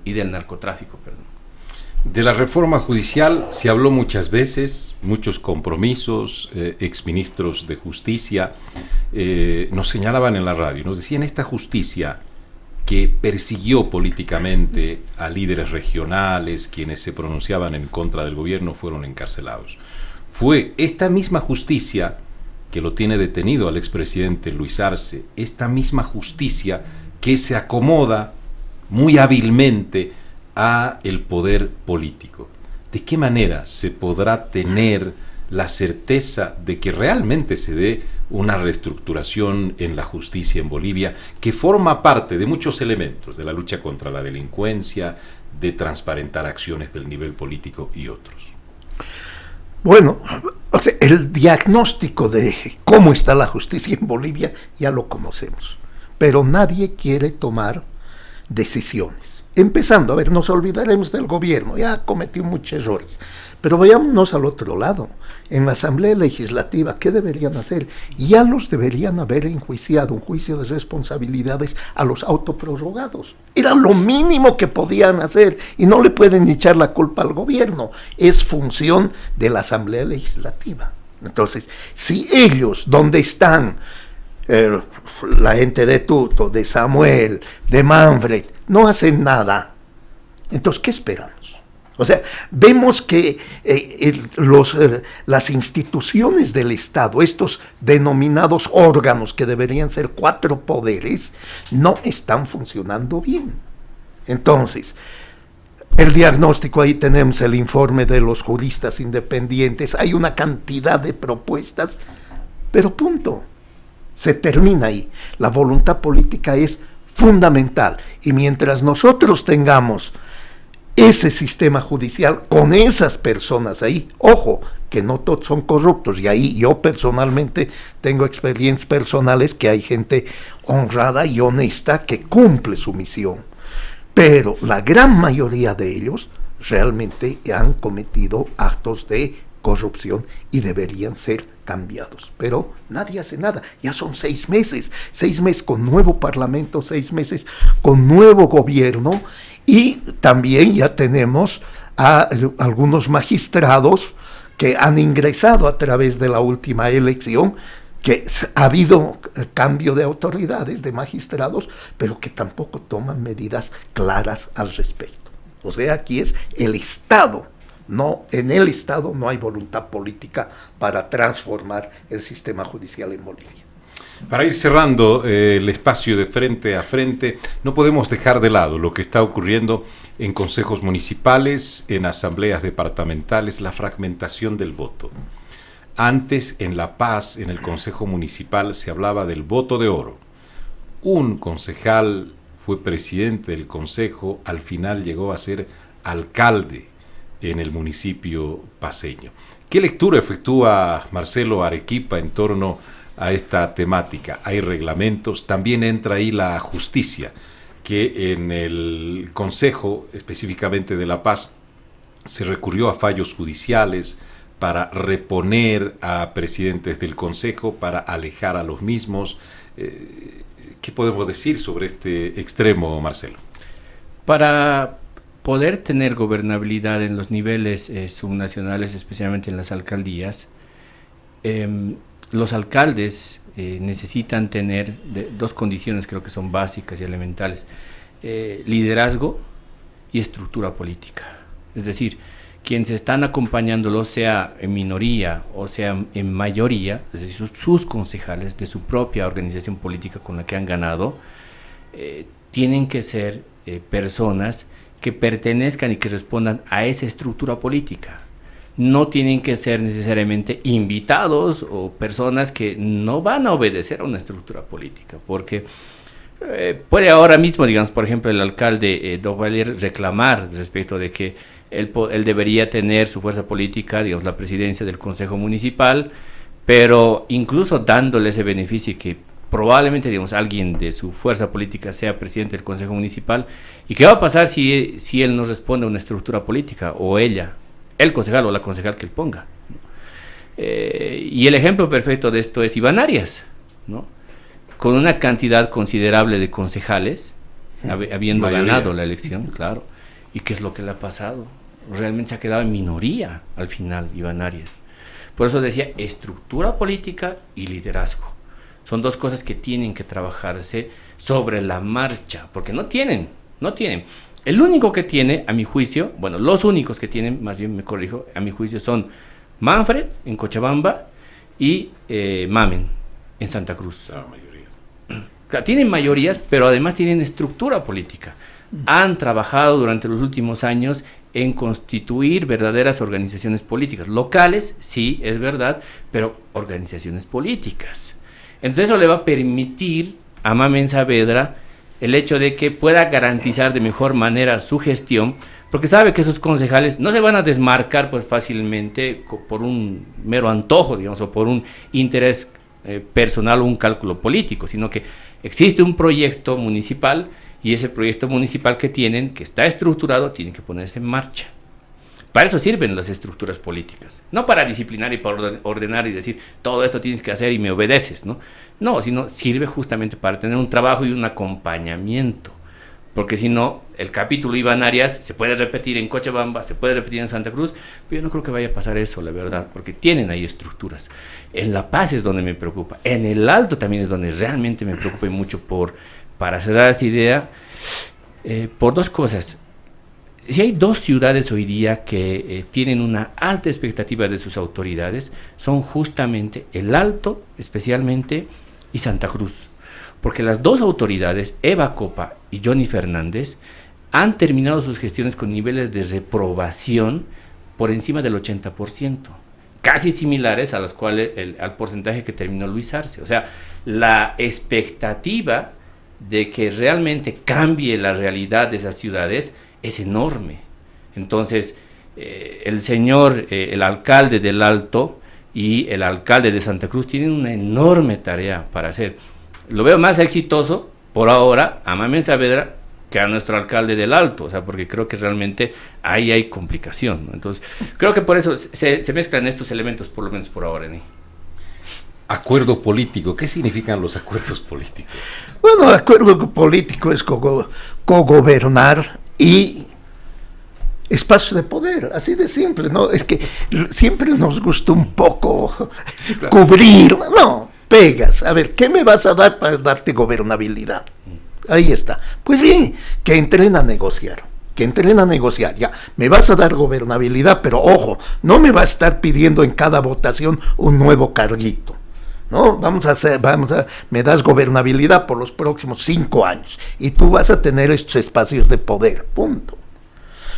y del narcotráfico, perdón. De la reforma judicial se habló muchas veces, muchos compromisos, exministros de justicia nos señalaban en la radio, nos decían esta justicia que persiguió políticamente a líderes regionales, quienes se pronunciaban en contra del gobierno fueron encarcelados. Fue esta misma justicia que lo tiene detenido al expresidente Luis Arce, esta misma justicia que se acomoda muy hábilmente a el poder político. ¿De qué manera se podrá tener la certeza de que realmente se dé una reestructuración en la justicia en Bolivia que forma parte de muchos elementos de la lucha contra la delincuencia, de transparentar acciones del nivel político y otros? Bueno, o sea, el diagnóstico de cómo está la justicia en Bolivia ya lo conocemos, pero nadie quiere tomar decisiones. Empezando, a ver, nos olvidaremos del gobierno, ya cometió muchos errores, pero vayámonos al otro lado. En la Asamblea Legislativa, ¿qué deberían hacer? Ya los deberían haber enjuiciado, un juicio de responsabilidades a los autoprorrogados. Era lo mínimo que podían hacer y no le pueden echar la culpa al gobierno. Es función de la Asamblea Legislativa. Entonces, si ellos, donde están la gente de Tuto, de Samuel, de Manfred, no hacen nada, entonces, ¿qué esperamos? O sea, vemos que las instituciones del Estado, estos denominados órganos que deberían ser 4 poderes, no están funcionando bien. Entonces, el diagnóstico, ahí tenemos el informe de los juristas independientes, hay una cantidad de propuestas, pero punto, se termina ahí. La voluntad política es fundamental, y mientras nosotros tengamos ese sistema judicial con esas personas ahí, ojo, que no todos son corruptos, y ahí yo personalmente tengo experiencias personales que hay gente honrada y honesta que cumple su misión, pero la gran mayoría de ellos realmente han cometido actos de corrupción y deberían ser cambiados, pero nadie hace nada. Ya son 6 meses con nuevo parlamento, 6 meses con nuevo gobierno, y también ya tenemos a algunos magistrados que han ingresado a través de la última elección, que ha habido cambio de autoridades, de magistrados, pero que tampoco toman medidas claras al respecto. O sea, aquí es el Estado. No, en el Estado no hay voluntad política para transformar el sistema judicial en Bolivia. Para ir cerrando el espacio de Frente a Frente, no podemos dejar de lado lo que está ocurriendo en consejos municipales, en asambleas departamentales, la fragmentación del voto. Antes, en La Paz, en el Consejo Municipal, se hablaba del voto de oro. Un concejal fue presidente del consejo, al final llegó a ser alcalde en el municipio paceño. ¿Qué lectura efectúa Marcelo Arequipa en torno a esta temática? Hay reglamentos, también entra ahí la justicia, que en el Consejo, específicamente de La Paz, se recurrió a fallos judiciales para reponer a presidentes del Consejo, para alejar a los mismos. ¿Qué podemos decir sobre este extremo, Marcelo? Para poder tener gobernabilidad en los niveles subnacionales, especialmente en las alcaldías, los alcaldes necesitan tener 2 condiciones, creo que son básicas y elementales: liderazgo y estructura política. Es decir, quienes están acompañándolos, sea en minoría o sea en mayoría, es decir, sus concejales de su propia organización política con la que han ganado, tienen que ser personas que pertenezcan y que respondan a esa estructura política. No tienen que ser necesariamente invitados o personas que no van a obedecer a una estructura política, porque Puede ahora mismo, digamos, por ejemplo, el alcalde Dovalier reclamar respecto de que él debería tener su fuerza política, digamos, la presidencia del Consejo Municipal, pero incluso dándole ese beneficio que probablemente, digamos, alguien de su fuerza política sea presidente del Consejo Municipal. ¿Y qué va a pasar si él no responde a una estructura política, o ella, el concejal o la concejal que él ponga? Y el ejemplo perfecto de esto es Iván Arias, ¿no? Con una cantidad considerable de concejales, habiendo ganado la elección, claro. ¿Y qué es lo que le ha pasado? Realmente se ha quedado en minoría al final Iván Arias. Por eso decía, estructura política y liderazgo. Son dos cosas que tienen que trabajarse sobre la marcha, porque no tienen. El único que tiene, a mi juicio, bueno, los únicos que tienen, más bien me corrijo, a mi juicio son Manfred en Cochabamba y Mamen en Santa Cruz. La mayoría. Claro, tienen mayorías, pero además tienen estructura política. Han trabajado durante los últimos años en constituir verdaderas organizaciones políticas, locales, sí, es verdad, pero organizaciones políticas. Entonces eso le va a permitir a Mamen Saavedra el hecho de que pueda garantizar de mejor manera su gestión, porque sabe que esos concejales no se van a desmarcar pues fácilmente por un mero antojo, digamos, o por un interés personal o un cálculo político, sino que existe un proyecto municipal, y ese proyecto municipal que tienen, que está estructurado, tiene que ponerse en marcha. Para eso sirven las estructuras políticas, no para disciplinar y para ordenar y decir, todo esto tienes que hacer y me obedeces, ¿no? No, sino sirve justamente para tener un trabajo y un acompañamiento, porque si no, el capítulo Iván Arias se puede repetir en Cochabamba, se puede repetir en Santa Cruz, pero yo no creo que vaya a pasar eso, la verdad, porque tienen ahí estructuras. En La Paz es donde me preocupa, en el Alto también es donde realmente me preocupa, y mucho para cerrar esta idea, por dos cosas. Si hay dos ciudades hoy día que tienen una alta expectativa de sus autoridades, son justamente el Alto, especialmente, y Santa Cruz. Porque las dos autoridades, Eva Copa y Johnny Fernández, han terminado sus gestiones con niveles de reprobación por encima del 80%, casi similares a los cuales al porcentaje que terminó Luis Arce. O sea, la expectativa de que realmente cambie la realidad de esas ciudades es enorme. Entonces, el alcalde del Alto y el alcalde de Santa Cruz tienen una enorme tarea para hacer. Lo veo más exitoso por ahora a Mamen Saavedra que a nuestro alcalde del Alto, o sea, porque creo que realmente ahí hay complicación, ¿no? Entonces, creo que por eso se mezclan estos elementos, por lo menos por ahora, ¿no? Acuerdo político. ¿Qué significan los acuerdos políticos? Bueno, acuerdo político es cogobernar y espacio de poder, así de simple, ¿no? Es que siempre nos gusta un poco cubrir, no, pegas, a ver, ¿qué me vas a dar para darte gobernabilidad? Ahí está. Pues bien, que entren a negociar, ya, me vas a dar gobernabilidad, pero ojo, no me va a estar pidiendo en cada votación un nuevo carguito. No, me das gobernabilidad por los próximos 5 años y tú vas a tener estos espacios de poder, punto.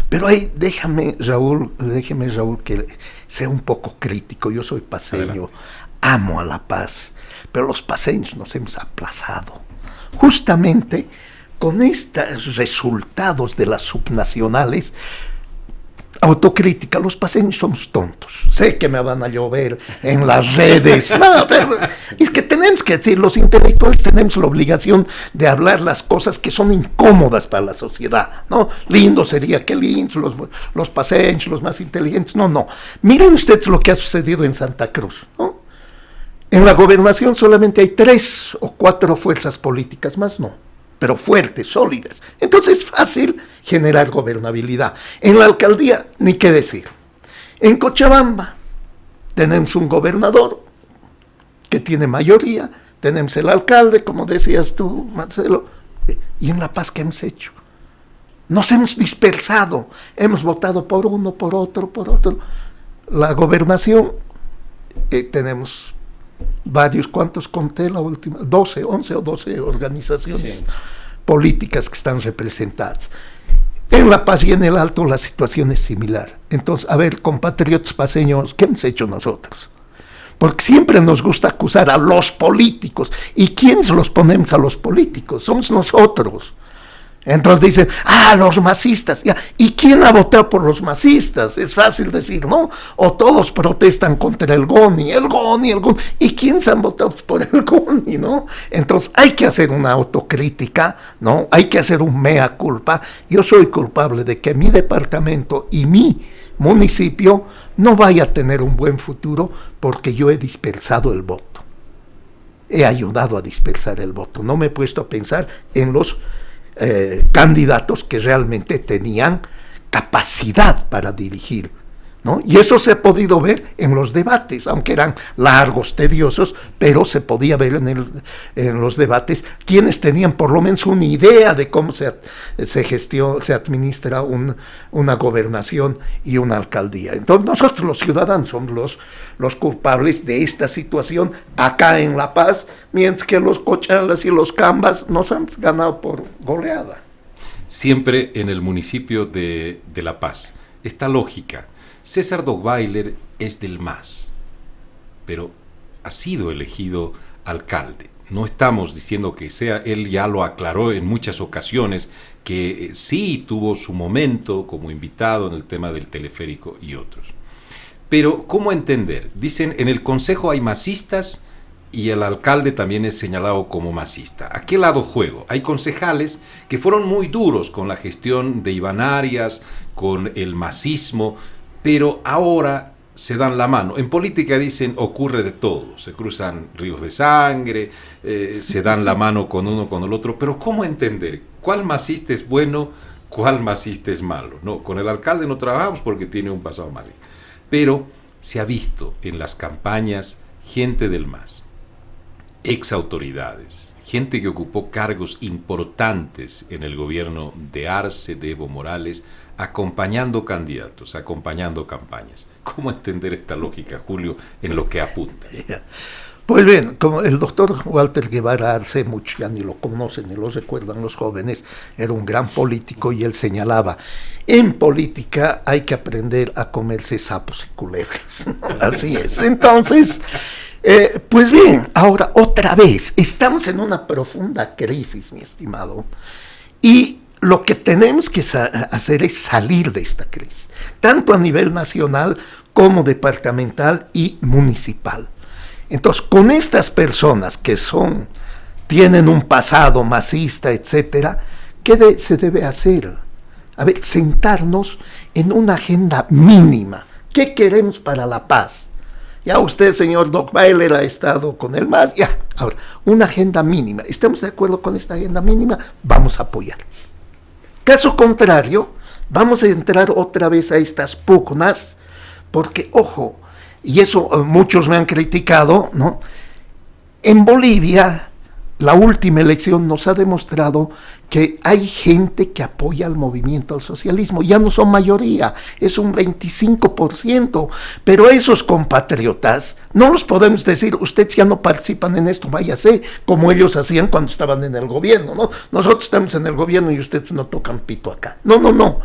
Pero ahí déjeme Raúl, que sea un poco crítico. Yo soy paceño, adelante. Amo a La Paz, pero los paceños nos hemos aplazado justamente con estos resultados de las subnacionales. Autocrítica, los paceños somos tontos. Sé que me van a llover en las redes. No, pero es que tenemos que decir, los intelectuales tenemos la obligación de hablar las cosas que son incómodas para la sociedad, ¿no? Lindo sería que lindos los paceños, los más inteligentes. No. Miren ustedes lo que ha sucedido en Santa Cruz, ¿no? En la gobernación solamente hay 3 o 4 fuerzas políticas, más no, pero fuertes, sólidas. Entonces es fácil generar gobernabilidad. En la alcaldía, ni qué decir. En Cochabamba tenemos un gobernador que tiene mayoría, tenemos el alcalde, como decías tú, Marcelo, y en La Paz, ¿qué hemos hecho? Nos hemos dispersado, hemos votado por uno, por otro. La gobernación, tenemos varios, ¿cuántos conté la última? 11 o 12 organizaciones políticas que están representadas. En La Paz y en el Alto la situación es similar. Entonces, a ver, compatriotas paceños, ¿qué hemos hecho nosotros? porque siempre nos gusta acusar a los políticos. ¿Y quiénes los ponemos a los políticos? Somos nosotros. Entonces dicen, los masistas. Ya. ¿Y quién ha votado por los masistas? Es fácil decir, ¿no? O todos protestan contra el GONI. ¿Y quiénes han votado por el GONI, no? Entonces hay que hacer una autocrítica, ¿no? Hay que hacer un mea culpa. Yo soy culpable de que mi departamento y mi municipio no vaya a tener un buen futuro porque yo he dispersado el voto. He ayudado a dispersar el voto. No me he puesto a pensar en los candidatos que realmente tenían capacidad para dirigir, ¿no? Y eso se ha podido ver en los debates, aunque eran largos, tediosos, pero se podía ver en los debates quienes tenían por lo menos una idea de cómo se administra una gobernación y una alcaldía. Entonces nosotros los ciudadanos somos los culpables de esta situación acá en La Paz, mientras que los Cochalas y los Cambas nos han ganado por goleada. Siempre en el municipio de La Paz, esta lógica. César Dockweiler es del MAS, pero ha sido elegido alcalde. No estamos diciendo que sea, él ya lo aclaró en muchas ocasiones, que sí tuvo su momento como invitado en el tema del teleférico y otros. Pero, ¿cómo entender? Dicen, en el consejo hay masistas y el alcalde también es señalado como masista. ¿A qué lado juego? Hay concejales que fueron muy duros con la gestión de Iván Arias, con el masismo, pero ahora se dan la mano. En política dicen, ocurre de todo, se cruzan ríos de sangre, se dan la mano con uno con el otro, pero ¿cómo entender cuál masista es bueno, cuál masista es malo? No, con el alcalde no trabajamos porque tiene un pasado masista, pero se ha visto en las campañas gente del MAS, ex autoridades, gente que ocupó cargos importantes en el gobierno de Arce, de Evo Morales, acompañando candidatos, acompañando campañas. ¿Cómo entender esta lógica, Julio, en lo que apunta? Pues bien, como el doctor Walter Guevara Arce, muchos ya ni lo conocen ni lo recuerdan los jóvenes, era un gran político y él señalaba, en política hay que aprender a comerse sapos y culebras. Así es. Entonces, pues bien, ahora otra vez, estamos en una profunda crisis, mi estimado, y lo que tenemos que hacer es salir de esta crisis, tanto a nivel nacional como departamental y municipal. Entonces, con estas personas que tienen un pasado masista, etcétera, ¿qué se debe hacer? A ver, sentarnos en una agenda mínima. ¿Qué queremos para La Paz? Ya usted, señor Dockweiler, ha estado con el MAS, ya. Ahora, una agenda mínima. ¿Estamos de acuerdo con esta agenda mínima? Vamos a apoyar. Caso contrario, vamos a entrar otra vez a estas pugnas, porque, ojo, y eso muchos me han criticado, ¿no? En Bolivia, la última elección nos ha demostrado que hay gente que apoya al movimiento al socialismo, ya no son mayoría, es un 25%, pero esos compatriotas, no los podemos decir, ustedes ya no participan en esto, váyase, como ellos hacían cuando estaban en el gobierno, ¿no? Nosotros estamos en el gobierno y ustedes no tocan pito acá. No.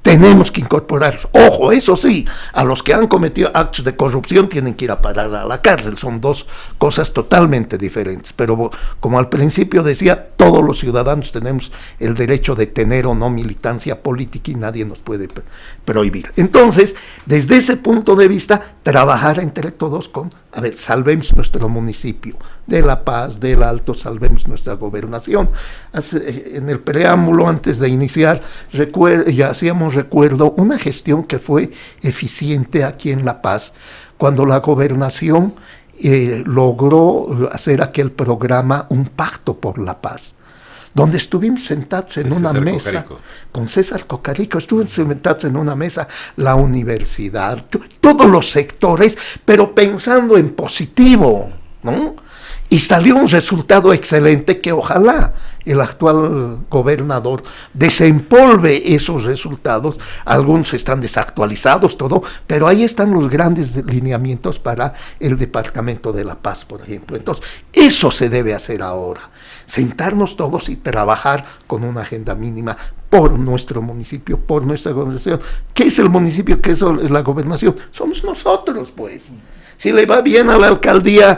Tenemos que incorporarlos. Ojo, eso sí, a los que han cometido actos de corrupción tienen que ir a parar a la cárcel. Son dos cosas totalmente diferentes. Pero como al principio decía, todos los ciudadanos tenemos el derecho de tener o no militancia política y nadie nos puede prohibir. Entonces, desde ese punto de vista, trabajar entre todos salvemos nuestro municipio de La Paz, del Alto, salvemos nuestra gobernación. En el preámbulo, antes de iniciar, ya hacíamos recuerdo una gestión que fue eficiente aquí en La Paz, cuando la gobernación logró hacer aquel programa Un Pacto por la Paz, donde estuvimos sentados en una mesa con César Cocarico, estuvimos sentados en una mesa, la universidad, todos los sectores, pero pensando en positivo, ¿no? Y salió un resultado excelente que ojalá el actual gobernador desempolve esos resultados. Algunos están desactualizados, todo, pero ahí están los grandes lineamientos para el departamento de La Paz, por ejemplo. Entonces, eso se debe hacer ahora. Sentarnos todos y trabajar con una agenda mínima por nuestro municipio, por nuestra gobernación. ¿Qué es el municipio? ¿Qué es la gobernación? Somos nosotros, pues. Si le va bien a la alcaldía,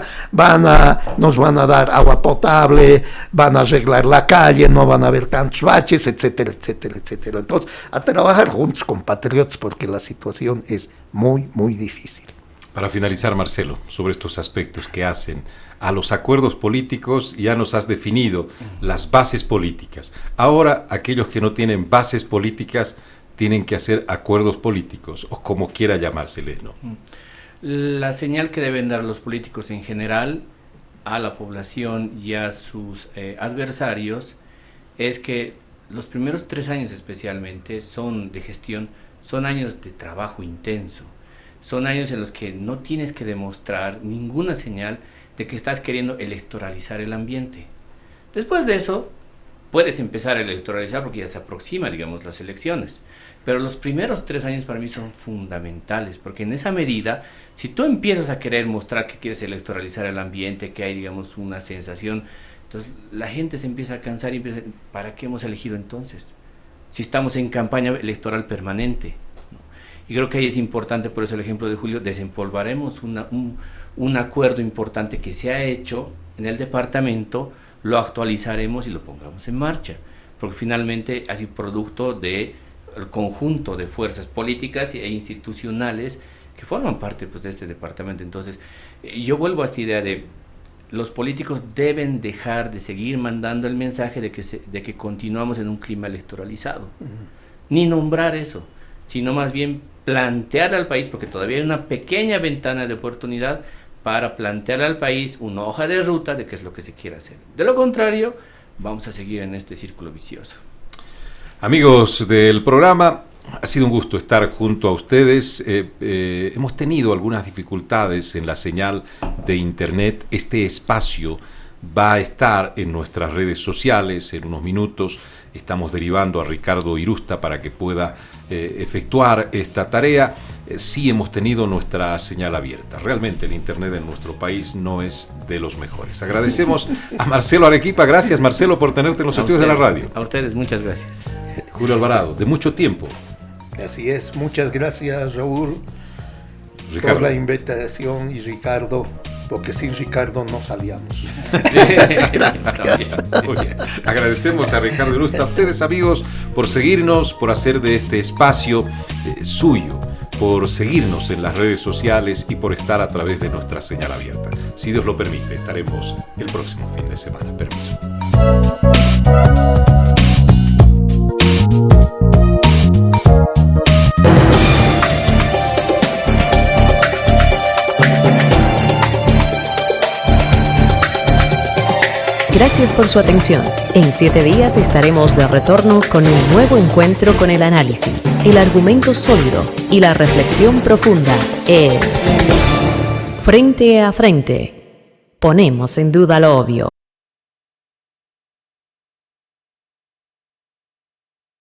nos van a dar agua potable, van a arreglar la calle, no van a haber tantos baches, etcétera, etcétera, etcétera. Entonces, a trabajar juntos, compatriotas, porque la situación es muy, muy difícil. Para finalizar, Marcelo, sobre estos aspectos que hacen a los acuerdos políticos, ya nos has definido las bases políticas. Ahora, aquellos que no tienen bases políticas tienen que hacer acuerdos políticos, o como quiera llamársele, ¿no? La señal que deben dar los políticos en general a la población y a sus adversarios es que los primeros 3 años especialmente son de gestión, son años de trabajo intenso, son años en los que no tienes que demostrar ninguna señal de que estás queriendo electoralizar el ambiente. Después de eso, puedes empezar a electoralizar porque ya se aproximan, digamos, las elecciones. Pero los primeros 3 años para mí son fundamentales, porque en esa medida, si tú empiezas a querer mostrar que quieres electoralizar el ambiente, que hay, digamos, una sensación, entonces la gente se empieza a cansar y empieza, ¿para qué hemos elegido entonces? Si estamos en campaña electoral permanente, ¿no? Y creo que ahí es importante, por eso el ejemplo de Julio, desempolvaremos un acuerdo importante que se ha hecho en el departamento, lo actualizaremos y lo pongamos en marcha, porque finalmente ha sido producto del conjunto de fuerzas políticas e institucionales que forman parte, pues, de este departamento. Entonces, yo vuelvo a esta idea de los políticos deben dejar de seguir mandando el mensaje de que continuamos en un clima electoralizado, ni nombrar eso, sino más bien plantear al país, porque todavía hay una pequeña ventana de oportunidad para plantear al país una hoja de ruta de qué es lo que se quiere hacer. De lo contrario, vamos a seguir en este círculo vicioso. Amigos del programa, ha sido un gusto estar junto a ustedes. Hemos tenido algunas dificultades en la señal de internet. Este espacio va a estar en nuestras redes sociales en unos minutos. Estamos derivando a Ricardo Irusta para que pueda efectuar esta tarea. Sí hemos tenido nuestra señal abierta. Realmente el internet en nuestro país no es de los mejores. Agradecemos a Marcelo Arequipa. Gracias, Marcelo, por tenerte en los estudios de la radio. A ustedes, muchas gracias. Julio Alvarado, de mucho tiempo. Así es, muchas gracias, Raúl, Ricardo, por la invitación, y Ricardo, porque sin Ricardo no salíamos. Muy bien. Agradecemos a Ricardo Irusta, a ustedes, amigos, por seguirnos, por hacer de este espacio suyo, por seguirnos en las redes sociales y por estar a través de nuestra señal abierta. Si Dios lo permite, estaremos el próximo fin de semana. Permiso. Gracias por su atención. En 7 días estaremos de retorno con un nuevo encuentro con el análisis, el argumento sólido y la reflexión profunda en Frente a Frente. Ponemos en duda lo obvio.